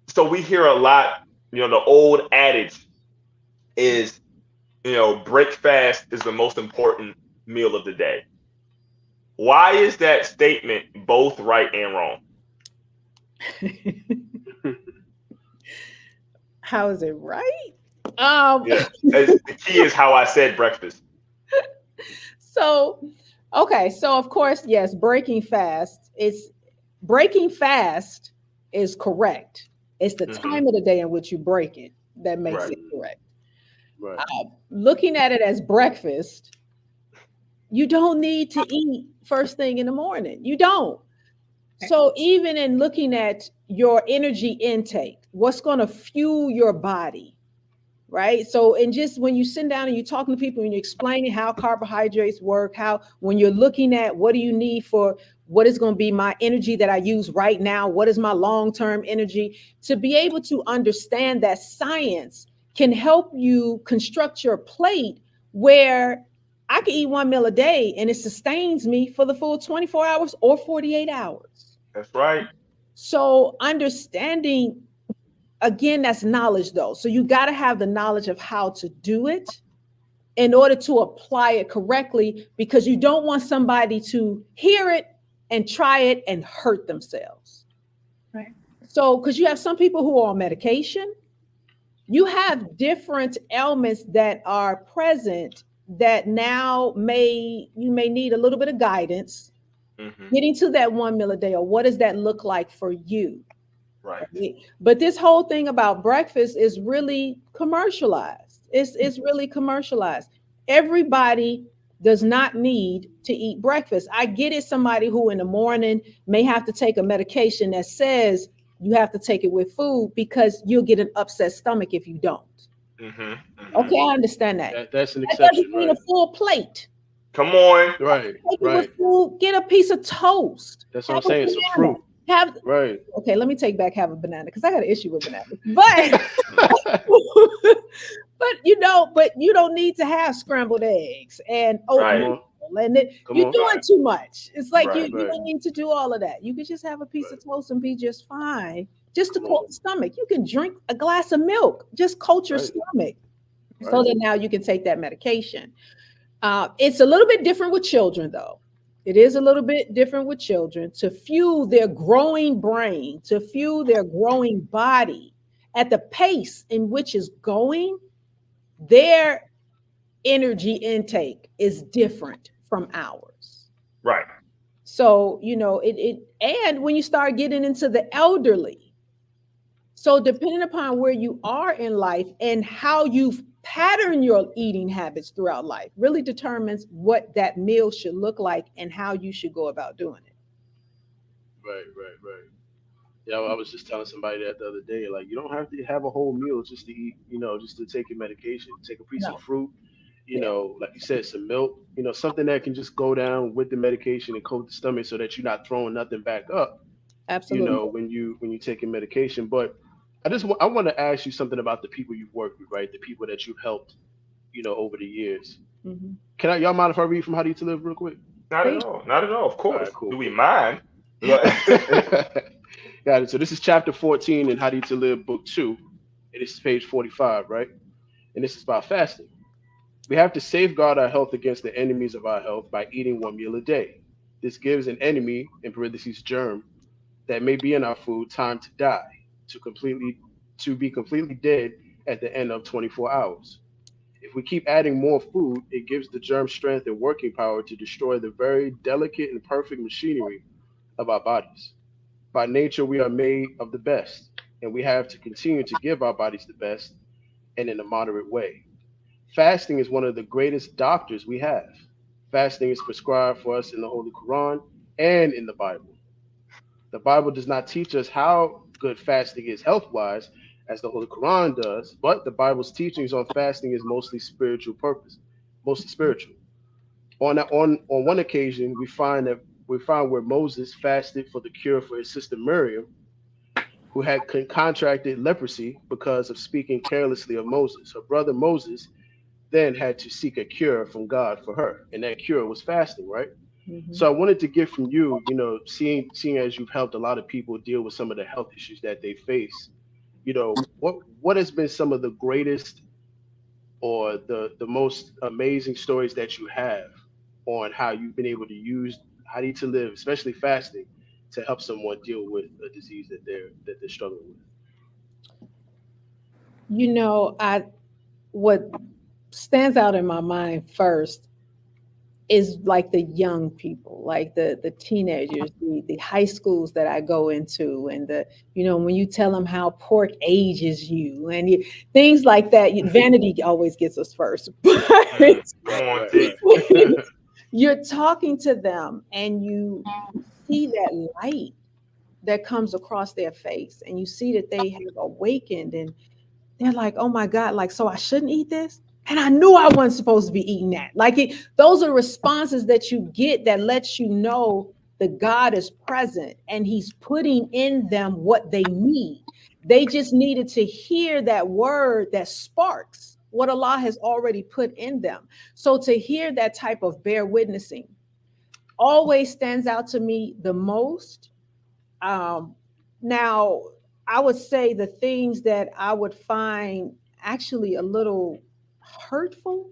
So we hear a lot, you know, the old adage is, you know, break fast is the most important meal of the day. Why is that statement both right and wrong? How is it right? Yeah, the key is how I said breakfast. So, okay, so of course, yes, breaking fast is correct. It's the time of the day in which you break it that makes it correct. Right. Looking at it as breakfast, you don't need to eat first thing in the morning. You don't. So even in looking at your energy intake, what's going to fuel your body, right? So, and just when you sit down and you're talking to people and you're explaining how carbohydrates work, how when you're looking at what do you need for what is going to be my energy that I use right now, what is my long-term energy, to be able to understand that science can help you construct your plate where I can eat one meal a day and it sustains me for the full 24 hours or 48 hours. That's right. So understanding, again, that's knowledge though. So you got to have the knowledge of how to do it in order to apply it correctly, because you don't want somebody to hear it and try it and hurt themselves. Right. So, because you have some people who are on medication, you have different ailments that are present that now you may need a little bit of guidance getting to that 1 meal a day, or what does that look like for you? Right. But this whole thing about breakfast is really commercialized. It's really commercialized. Everybody does not need to eat breakfast. I get it. Somebody who in the morning may have to take a medication that says you have to take it with food because you'll get an upset stomach if you don't. Okay, I understand that. That's an That exception, doesn't mean right? a full plate. Come on. Right, Take it right. with food. Get a piece of toast. That's what Have I'm saying. Some fruit. Have Right. Okay, let me take back have a banana because I got an issue with bananas. But but you don't need to have scrambled eggs and oatmeal. And you're doing too much. It's like you don't need to do all of that. You can just have a piece of toast and be just fine. Just to coat the stomach. You can drink a glass of milk. Just coat your stomach. So that now you can take that medication. It's a little bit different with children, though. It is a little bit different with children to fuel their growing brain, to fuel their growing body at the pace in which is going. Their energy intake is different from ours. Right. So, and when you start getting into the elderly, so depending upon where you are in life and how you've patterned your eating habits throughout life really determines what that meal should look like and how you should go about doing it. Right. Yeah, I was just telling somebody that the other day, like, you don't have to have a whole meal just to eat, just to take your medication. Take a piece of fruit, like you said, some milk, something that can just go down with the medication and coat the stomach so that you're not throwing nothing back up. Absolutely. When you take your medication. But I want to ask you something about the people you've worked with, right? The people that you've helped, over the years. Mm-hmm. Y'all mind if I read from How to Eat to Live real quick? Not at all. Not at all. Of course. Right, cool. Do we mind? Got it. So this is chapter 14 in How to Eat to Live, book 2. And this is page 45, right? And this is about fasting. We have to safeguard our health against the enemies of our health by eating 1 meal a day. This gives an enemy, in parentheses germ, that may be in our food time to die, to be completely dead at the end of 24 hours. If we keep adding more food, it gives the germ strength and working power to destroy the very delicate and perfect machinery of our bodies. By nature, we are made of the best, and we have to continue to give our bodies the best and in a moderate way. Fasting is one of the greatest doctors we have. Fasting is prescribed for us in the Holy Quran and in the Bible. The Bible does not teach us how good fasting is health-wise, as the Holy Quran does, but the Bible's teachings on fasting is mostly spiritual. On one occasion, we find where Moses fasted for the cure for his sister Maryam, who had contracted leprosy because of speaking carelessly of Moses. Her brother Moses then had to seek a cure from God for her, and that cure was fasting, right? Mm-hmm. So I wanted to get from you, seeing as you've helped a lot of people deal with some of the health issues that they face, what has been some of the greatest or the most amazing stories that you have on how you've been able to use How to Eat to Live, especially fasting, to help someone deal with a disease that they're struggling with? What stands out in my mind first is like the young people, like the teenagers, the high schools that I go into, and when you tell them how pork ages you and things like that. Vanity always gets us first. You're talking to them and you see that light that comes across their face, and you see that they have awakened, and they're like, oh my God, like, so I shouldn't eat this? And I knew I wasn't supposed to be eating that. Those are responses that you get that lets you know the God is present and he's putting in them what they need. They just needed to hear that word that sparks what Allah has already put in them. So to hear that type of bear witnessing always stands out to me the most. Now, I would say the things that I would find actually a little hurtful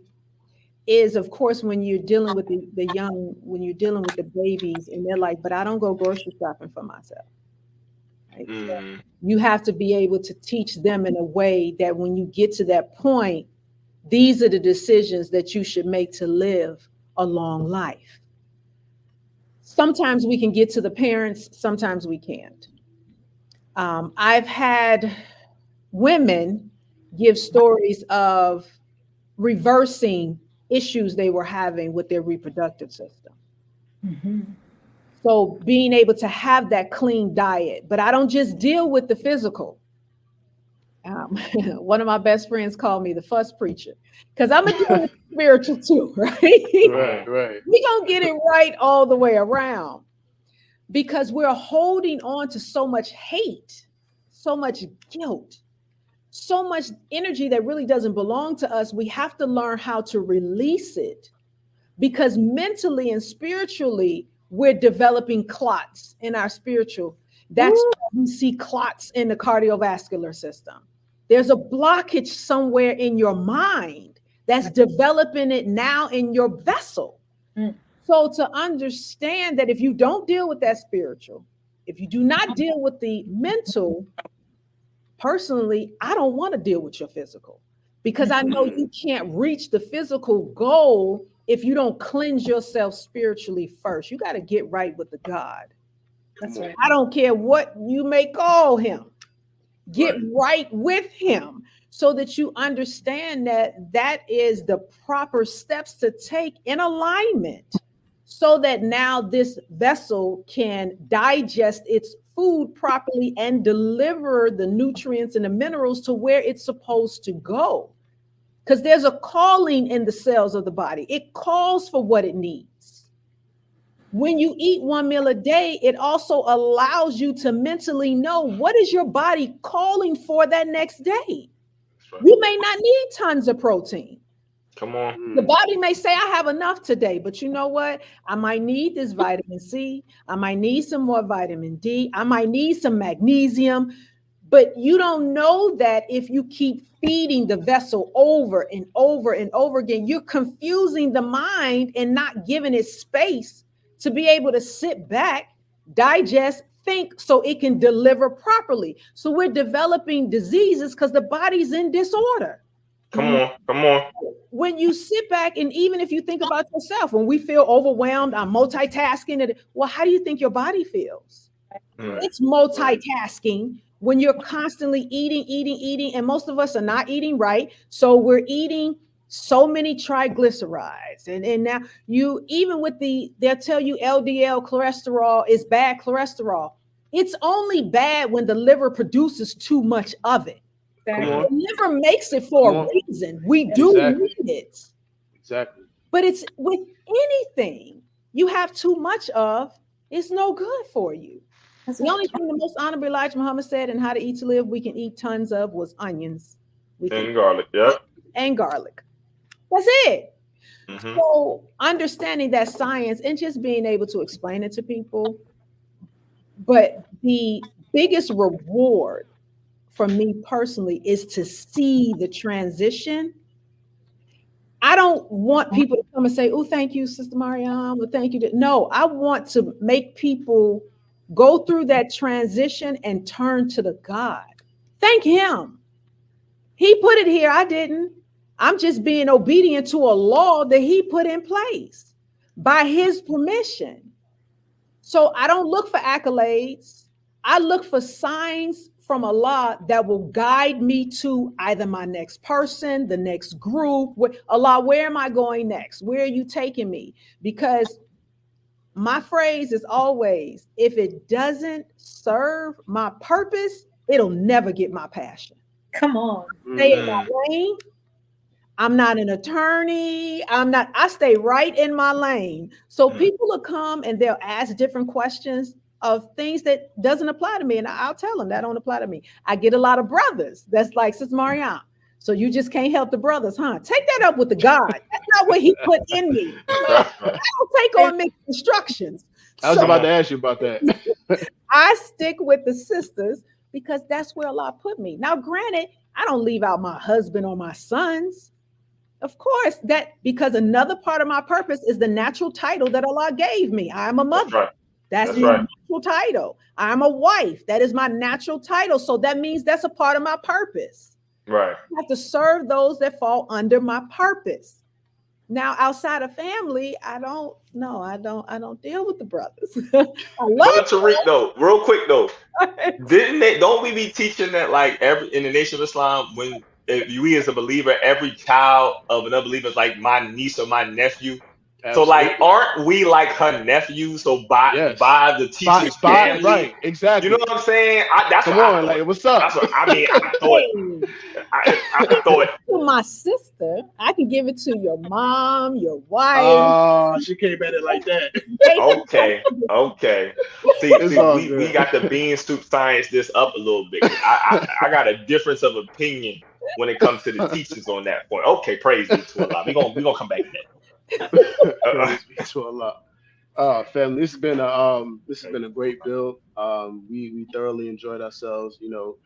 is, of course, when you're dealing with the young, when you're dealing with the babies, and they're like, but I don't go grocery shopping for myself. Mm. You have to be able to teach them in a way that when you get to that point, these are the decisions that you should make to live a long life. Sometimes we can get to the parents, sometimes we can't. I've had women give stories of reversing issues they were having with their reproductive system. Mm-hmm. So being able to have that clean diet, but I don't just deal with the physical. One of my best friends called me the fuss preacher because I'm a deal with spiritual too, right? Right. We're going to get it right all the way around because we're holding on to so much hate, so much guilt, so much energy that really doesn't belong to us. We have to learn how to release it because mentally and spiritually, we're developing clots in our spiritual. That's why we see clots in the cardiovascular system. There's a blockage somewhere in your mind that's developing it now in your vessel. So to understand that if you don't deal with that spiritual, if you do not deal with the mental, personally, I don't want to deal with your physical because I know you can't reach the physical goal if you don't cleanse yourself spiritually first. You got to get right with the God. That's right. I don't care what you may call him. Get right with him so that you understand that that is the proper steps to take in alignment so that now this vessel can digest its food properly and deliver the nutrients and the minerals to where it's supposed to go. Because there's a calling in the cells of the body. It calls for what it needs. When you eat one meal a day, it also allows you to mentally know what is your body calling for that next day. Right. You may not need tons of protein. Come on. The body may say, I have enough today, but you know what? I might need this vitamin C. I might need some more vitamin D. I might need some magnesium. But you don't know that if you keep feeding the vessel over and over and over again, you're confusing the mind and not giving it space to be able to sit back, digest, think so it can deliver properly. So we're developing diseases because the body's in disorder. Come on. When you sit back and even if you think about yourself, when we feel overwhelmed, I'm multitasking. Well, how do you think your body feels? It's multitasking when you're constantly eating, and most of us are not eating right. So we're eating so many triglycerides. And now you, even with they'll tell you LDL cholesterol is bad cholesterol. It's only bad when the liver produces too much of it. The liver makes it for a reason. We do need it. Exactly. But it's with anything you have too much of, it's no good for you. The only thing the most honorable Elijah Muhammad said in How to Eat to Live we can eat tons of was onions. And garlic, yeah. And garlic. That's it. So understanding that science and just being able to explain it to people. But the biggest reward for me personally is to see the transition. I don't want people to come and say, oh, thank you, Sister Maryam, or thank you. No, I want to make people go through that transition and turn to the God. Thank him. He put it here. I didn't. I'm just being obedient to a law that he put in place by his permission. So I don't look for accolades. I look for signs from Allah that will guide me to either my next person, the next group. Allah, where am I going next? Where are you taking me? Because my phrase is always, if it doesn't serve my purpose, it'll never get my passion. Come on. Stay in my lane. I'm not an attorney. I stay right in my lane. So people will come and they'll ask different questions of things that doesn't apply to me. And I'll tell them that don't apply to me. I get a lot of brothers that's like, Sister Maryam, so you just can't help the brothers, huh? Take that up with the God. That's not what he put in me. I don't take on mixed instructions. I was about to ask you about that. I stick with the sisters because that's where Allah put me. Now, granted, I don't leave out my husband or my sons. Of course, that because another part of my purpose is the natural title that Allah gave me. I am a mother. That's right. natural title. I'm a wife. That is my natural title. So that means that's a part of my purpose. Right. I have to serve those that fall under my purpose. Now, outside of family, I don't deal with the brothers. I love But Tariq, though, real quick though, don't we be teaching that like in the Nation of Islam, when if we as a believer, every child of an unbeliever is like my niece or my nephew. So like, aren't we like her nephew? So by the teacher's family, right? Exactly. You know what I'm saying? That's Come what on, like, what's up? That's what I mean. I thought it. To my sister, I can give it to your mom, your wife. Oh, she came at it like that. Okay. See, we got the bean soup science this up a little bit. I got a difference of opinion when it comes to the teachings on that point. Okay, praise be to Allah. We gonna come back to that. Praise be to Allah. Family, this has been a great build. We thoroughly enjoyed ourselves. You know,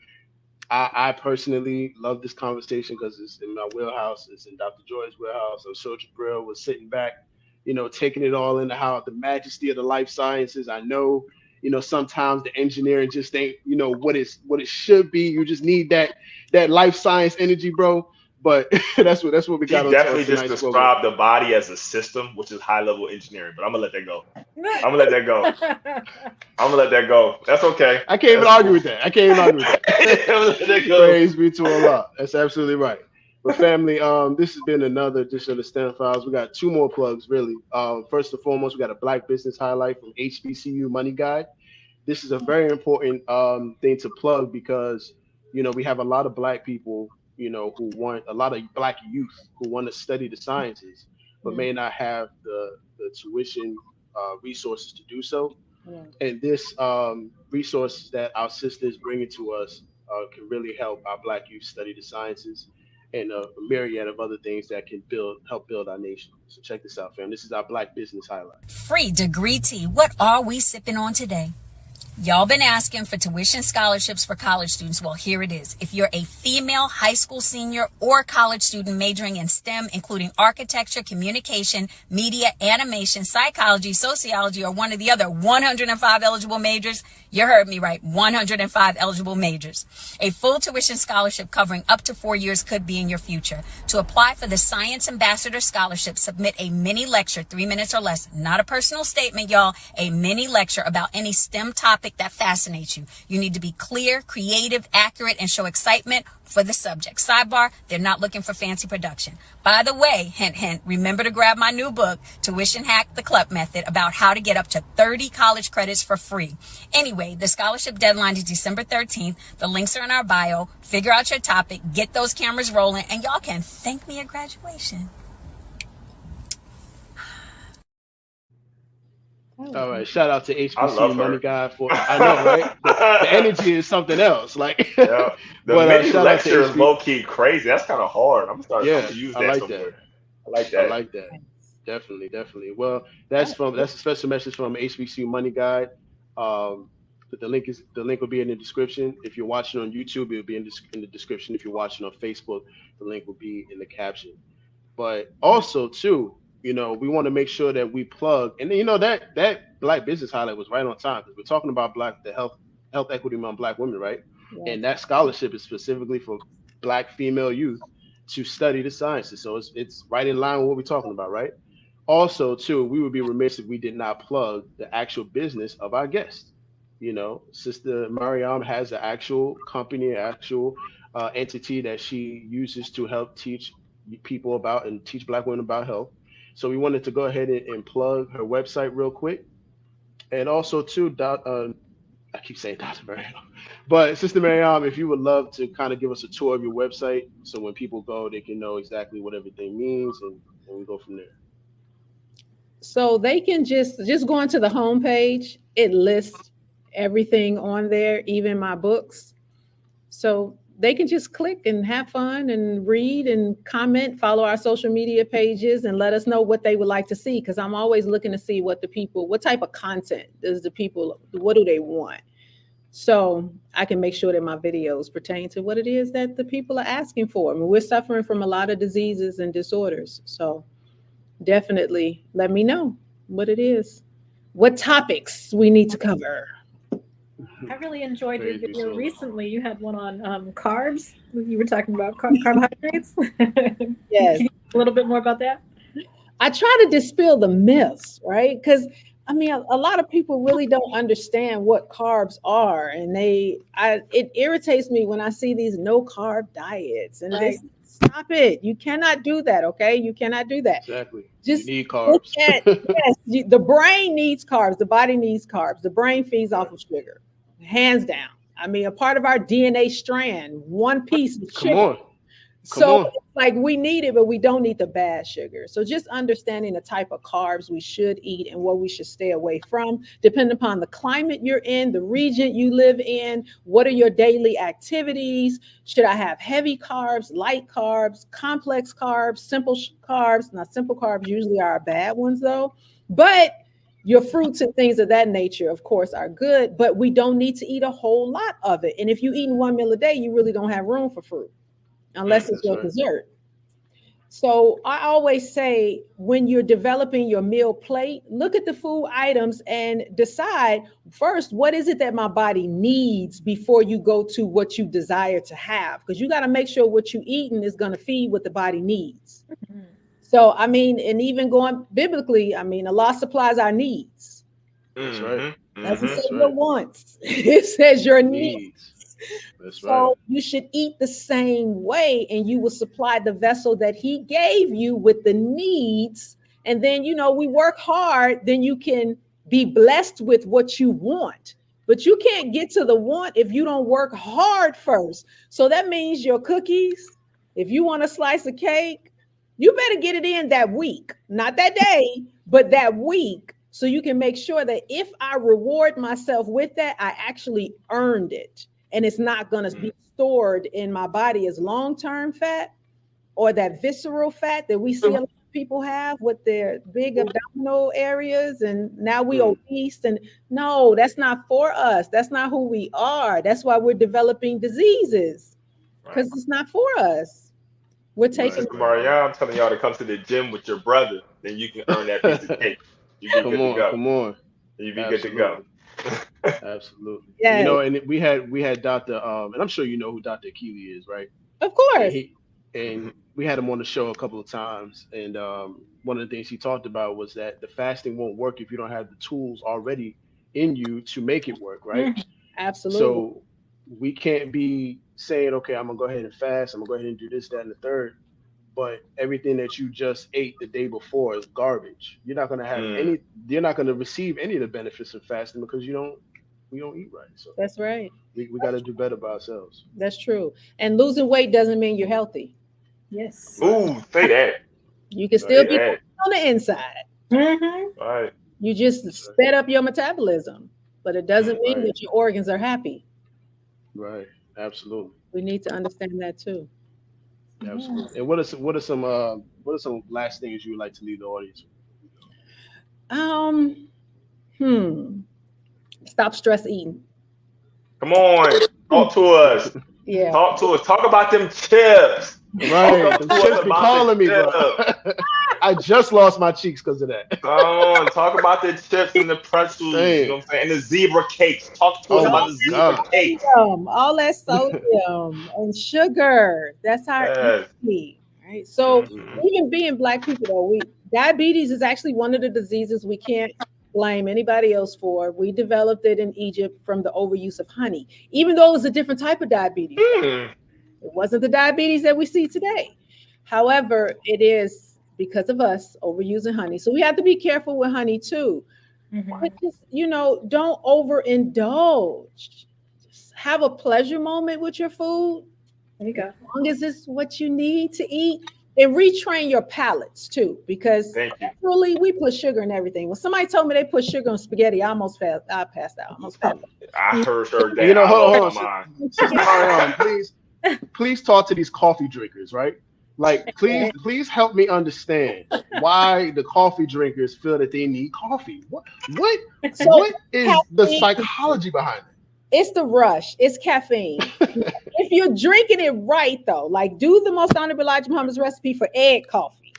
I personally love this conversation because it's in my wheelhouse. It's in Dr. Joy's wheelhouse. I'm sure Jabril was sitting back, you know, taking it all into how the majesty of the life sciences. I know, you know, sometimes the engineering just ain't, you know, what it should be. You just need that life science energy, bro. But that's what we got. He definitely just described the body as a system, which is high level engineering. But I'm gonna let that go. That's okay. I can't even argue with that. Praise be to Allah. That's absolutely right. But family, this has been another edition of the STEM Files. We got two more plugs, really. First and foremost, we got a Black Business Highlight from HBCU Money Guide. This is a very important thing to plug because, you know, we have a lot of Black people, you know, a lot of Black youth who want to study the sciences, but may not have the tuition resources to do so. And this resources that our sisters bringing to us can really help our Black youth study the sciences and a myriad of other things that can help build our nation. So check this out, fam. This is our Black Business Highlight. Free degree tea. What are we sipping on today? Y'all been asking for tuition scholarships for college students. Well, here it is. If you're a female high school senior or college student majoring in STEM, including architecture, communication, media, animation, psychology, sociology, or one of the other 105 eligible majors, you heard me right, 105 eligible majors. A full tuition scholarship covering up to 4 years could be in your future. To apply for the Science Ambassador Scholarship, submit a mini lecture, 3 minutes or less. Not a personal statement, y'all. A mini lecture about any STEM topic that fascinates you. You need to be clear, creative, accurate, and show excitement for the subject. Sidebar, they're not looking for fancy production. By the way, hint, hint, remember to grab my new book, Tuition Hack the Club Method, about how to get up to 30 college credits for free. Anyway, the scholarship deadline is December 13th. The links are in our bio. Figure out your topic, get those cameras rolling, and y'all can thank me at graduation. All right, shout out to HBCU Money Guy for I know, right? The energy is something else. Like, the mini lecture is low key crazy. That's kind of hard. I'm gonna start to use that somewhere. I like that. Definitely. Well, that's a special message from HBCU Money Guide. But the link will be in the description. If you're watching on YouTube, it will be in the description. If you're watching on Facebook, the link will be in the caption. But also too, you know, we want to make sure that we plug, and you know that Black Business Highlight was right on time because we're talking about the health equity among Black women, right? Yeah. And that scholarship is specifically for Black female youth to study the sciences. So it's right in line with what we're talking about, right? Also, too, we would be remiss if we did not plug the actual business of our guest. You know, Sister Maryam has an actual company, entity that she uses to help teach people about and teach Black women about health. So we wanted to go ahead and plug her website real quick. And also too, I keep saying Dr. Maryam, but Sister Maryam, if you would love to kind of give us a tour of your website so when people go, they can know exactly what everything means and we go from there. So they can just go onto the homepage. It lists everything on there, even my books. So they can just click and have fun and read and comment, follow our social media pages and let us know what they would like to see. Cause I'm always looking to see what type of content what do they want? So I can make sure that my videos pertain to what it is that the people are asking for. I mean, we're suffering from a lot of diseases and disorders. So definitely let me know what it is. what topics we need to cover. I really enjoyed your video recently. You had one on carbs. You were talking about carbohydrates. Yes. Can you a little bit more about that? I try to dispel the myths, right? Because I mean, a lot of people really don't understand what carbs are, and it irritates me when I see these no carb diets. And Right. Stop it! You cannot do that. Okay, you cannot do that. Exactly. Just you need carbs. The brain needs carbs. The body needs carbs. The brain feeds off of sugar, hands down. I mean, a part of our DNA strand, one piece is sugar. Come on. So it's like we need it, but we don't need the bad sugar. So just understanding the type of carbs we should eat and what we should stay away from, depending upon the climate you're in, the region you live in, what are your daily activities? Should I have heavy carbs, light carbs, complex carbs, simple carbs? Now, simple carbs usually are bad ones though, but your fruits and things of that nature, of course, are good, but we don't need to eat a whole lot of it. And if you're eating one meal a day, you really don't have room for fruit. Unless it's your dessert. So I always say when you're developing your meal plate, look at the food items and decide first, what is it that my body needs before you go to what you desire to have? Because you got to make sure what you're eating is going to feed what the body needs. Mm-hmm. So, I mean, and even going biblically, I mean, Allah supplies our needs. That's right. Doesn't say your wants. It says your needs. That's so right. You should eat the same way, and you will supply the vessel that he gave you with the needs. And then, you know, we work hard, then you can be blessed with what you want. But you can't get to the want if you don't work hard first. So that means your cookies, if you want a slice of cake, you better get it in that week, not that day, but that week. So you can make sure that if I reward myself with that, I actually earned it. And it's not going to be stored in my body as long-term fat or that visceral fat that we see a lot of people have with their big abdominal areas. And now we obese. And no, that's not for us. That's not who we are. That's why we're developing diseases, because it's not for us. We're taking. Maryam, I'm telling y'all to come to the gym with your brother, then you can earn that piece of cake. You be good to go. Come on. You be good to go. Absolutely. Yeah. You know, and we had Dr. And I'm sure you know who Dr. Khalilah is, right? Of course. And we had him on the show a couple of times. And one of the things he talked about was that the fasting won't work if you don't have the tools already in you to make it work, right? Absolutely. So we can't be saying, okay, I'm going to go ahead and fast. I'm going to go ahead and do this, that, and the third. But everything that you just ate the day before is garbage. You're not going to have you're not going to receive any of the benefits of fasting because we don't eat right. So that's right. We got to do better by ourselves. That's true. And losing weight doesn't mean you're healthy. Yes. Ooh, say that. You can still be on the inside. Mm-hmm. All right. You just sped up your metabolism, but it doesn't mean that your organs are happy. Right. Absolutely. We need to understand that too. Absolutely. And what are some last things you would like to leave the audience with? Stop stress eating. Come on, talk to us. Yeah. Talk to us. Talk about them chips. Right. The chips be calling me, bro. I just lost my cheeks because of that. Come on, talk about the chips and the pretzels, you know what I'm saying? And the zebra cakes. Talk to us about the zebra cakes. All that sodium and sugar. That's how easy, right? So even being Black people, though, diabetes is actually one of the diseases we can't blame anybody else for. We developed it in Egypt from the overuse of honey, even though it was a different type of diabetes. It wasn't the diabetes that we see today. However, it is because of us overusing honey. So we have to be careful with honey too. But just, don't overindulge. Just have a pleasure moment with your food. There you go. As long as it's what you need to eat. And retrain your palates too, because naturally we put sugar in everything. When somebody told me they put sugar on spaghetti, I passed out. I heard that. You know, hold on. Please talk to these coffee drinkers, right? Like, please help me understand why the coffee drinkers feel that they need coffee. What is the psychology behind it? It's the rush. It's caffeine. If you're drinking it right, though, like do the most honorable Elijah Muhammad's recipe for egg coffee.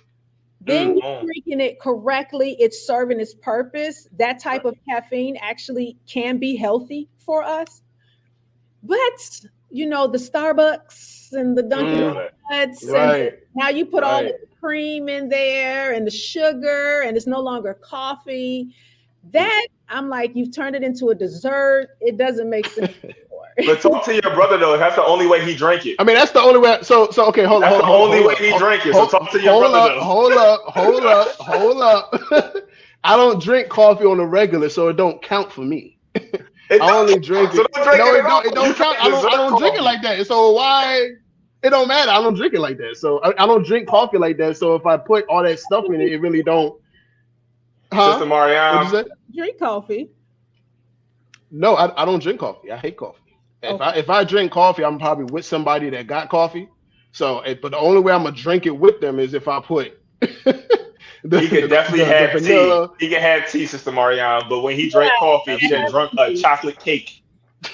then you're drinking it correctly. It's serving its purpose. That type of caffeine actually can be healthy for us. But you know, the Starbucks and the Dunkin' Donuts, and now you put all the cream in there and the sugar, and it's no longer coffee. That I'm like, you've turned it into a dessert. It doesn't make sense anymore. But talk to your brother though. That's the only way he drank it. I mean, that's the only way. So okay, hold on. That's the only way he drank it. So talk to your brother though. Hold up. I don't drink coffee on a regular, so it don't count for me. I only drink it. It don't count. I don't drink it like that. So why? It don't matter. I don't drink it like that. So I don't drink coffee like that. So if I put all that stuff in it, it really don't. Sister Maryam, what is that? Drink coffee. No, I don't drink coffee. I hate coffee. If I drink coffee, I'm probably with somebody that got coffee. So, but the only way I'm gonna drink it with them is if I put. He could definitely have tea. He can have tea, Sister Maryam. But when he drank coffee, he done drunk a chocolate cake.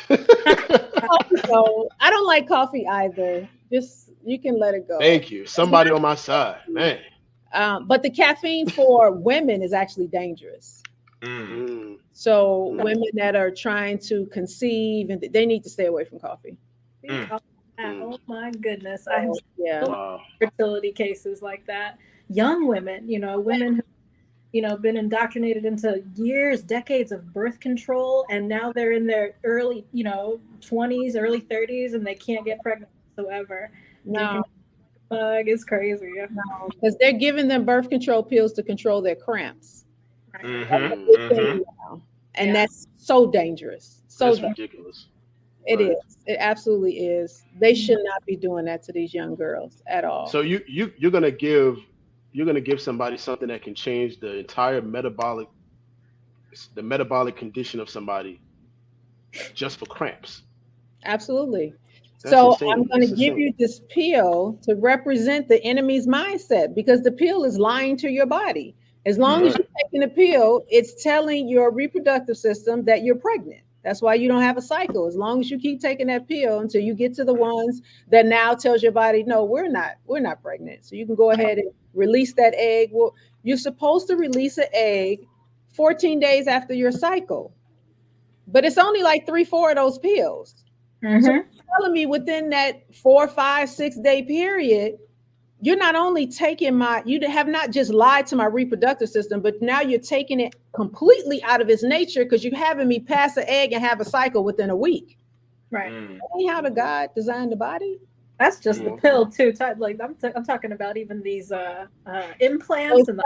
So I don't like coffee either. Just you can let it go. Thank you. Somebody on my side, man. But the caffeine for women is actually dangerous. So women that are trying to conceive, and they need to stay away from coffee. Oh my goodness. I have fertility cases like that. Young women, women who, been indoctrinated into years, decades of birth control, and now they're in their early, 20s, early 30s, and they can't get pregnant whatsoever. No. Bug is crazy. No, because they're giving them birth control pills to control their cramps. And that's so dangerous. That's ridiculous. It is. It absolutely is. They should not be doing that to these young girls at all. So you're gonna give somebody something that can change the entire metabolic condition of somebody just for cramps. Absolutely. So I'm going to give you this pill to represent the enemy's mindset, because the pill is lying to your body. As long as you're taking the pill, it's telling your reproductive system that you're pregnant. That's why you don't have a cycle. As long as you keep taking that pill until you get to the ones that now tells your body, no, we're not pregnant. So you can go ahead and release that egg. Well, you're supposed to release an egg 14 days after your cycle, but it's only like 3-4 of those pills. So you're telling me within that 4, 5, 6 day period, you're not only taking you have not just lied to my reproductive system, but now you're taking it completely out of its nature, because you're having me pass an egg and have a cycle within a week. Right. That ain't how the God designed the body. That's just the pill too. Like I'm talking about even these implants and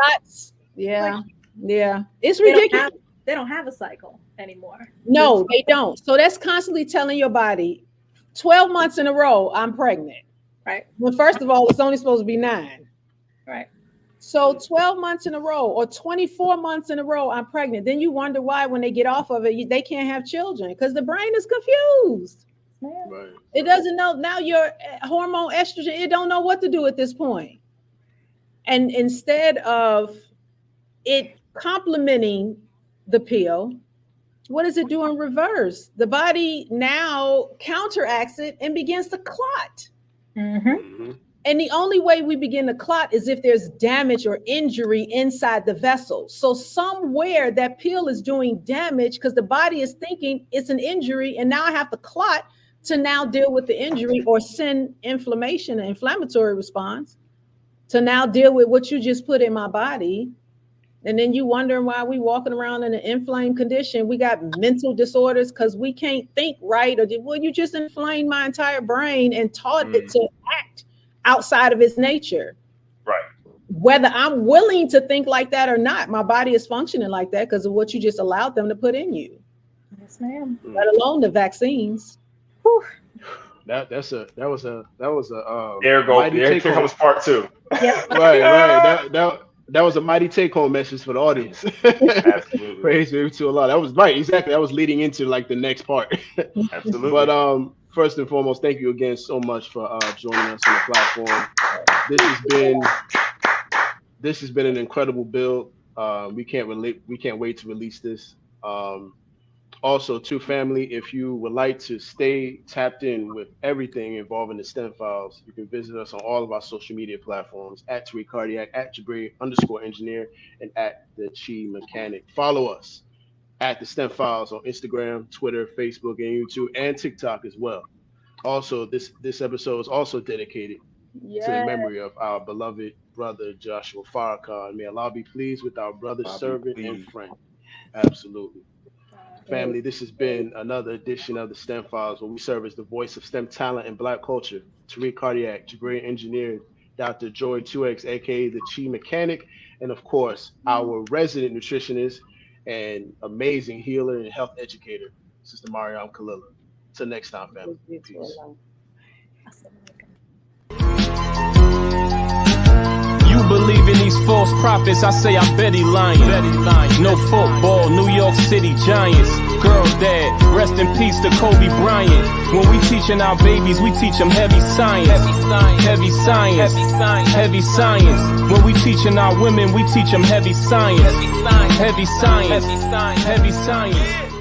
it's ridiculous. They don't have a cycle anymore. No, they don't. So that's constantly telling your body 12 months in a row, I'm pregnant. Right. Well, first of all, it's only supposed to be 9. Right. So 12 months in a row or 24 months in a row, I'm pregnant. Then you wonder why when they get off of it, they can't have children, because the brain is confused. Right. It doesn't know. Now your hormone estrogen, it don't know what to do at this point. And instead of it complementing the pill, what does it do in reverse? The body now counteracts it and begins to clot. And the only way we begin to clot is if there's damage or injury inside the vessel. So somewhere that pill is doing damage, because the body is thinking it's an injury, and now I have to clot to now deal with the injury, or send inflammation, an inflammatory response, to now deal with what you just put in my body. And then you wondering why we walking around in an inflamed condition. We got mental disorders because we can't think right. Or well, you just inflamed my entire brain and taught it to act outside of its nature. Right. Whether I'm willing to think like that or not, my body is functioning like that because of what you just allowed them to put in you. Yes, ma'am. Let alone the vaccines. Whew. That was a here comes part 2. Yep. right. That was a mighty take-home message for the audience. Absolutely. Praise be to Allah. That was right, exactly. That was leading into like the next part. Absolutely. But first and foremost, thank you again so much for joining us on the platform. This has been an incredible build. We can't wait to release this. Also, to family, if you would like to stay tapped in with everything involving the STEM files, you can visit us on all of our social media platforms at Tariq Cardiac, at Jabri_engineer, and at the Chi Mechanic. Follow us at the STEM Files on Instagram, Twitter, Facebook, and YouTube, and TikTok as well. Also, this episode is also dedicated to the memory of our beloved brother Joshua Farrakhan. May Allah be pleased with our brother, servant, and friend. Absolutely. Family, this has been another edition of the STEM Files, where we serve as the voice of STEM talent and Black culture. Tariq Cardiac, Jabri Engineer, Dr. Joy 2X, aka the Chi Mechanic, and of course, our resident nutritionist and amazing healer and health educator, Sister Maryam Khalilah. Till next time, family. Peace. You believe in these false prophets, I say I bet he lying. No football, New York City Giants. Girl dad, rest in peace to Kobe Bryant. When we teaching our babies, we teach them heavy science. Heavy science. Heavy science. When we teaching our women, we teach them heavy science. Heavy science. Heavy science.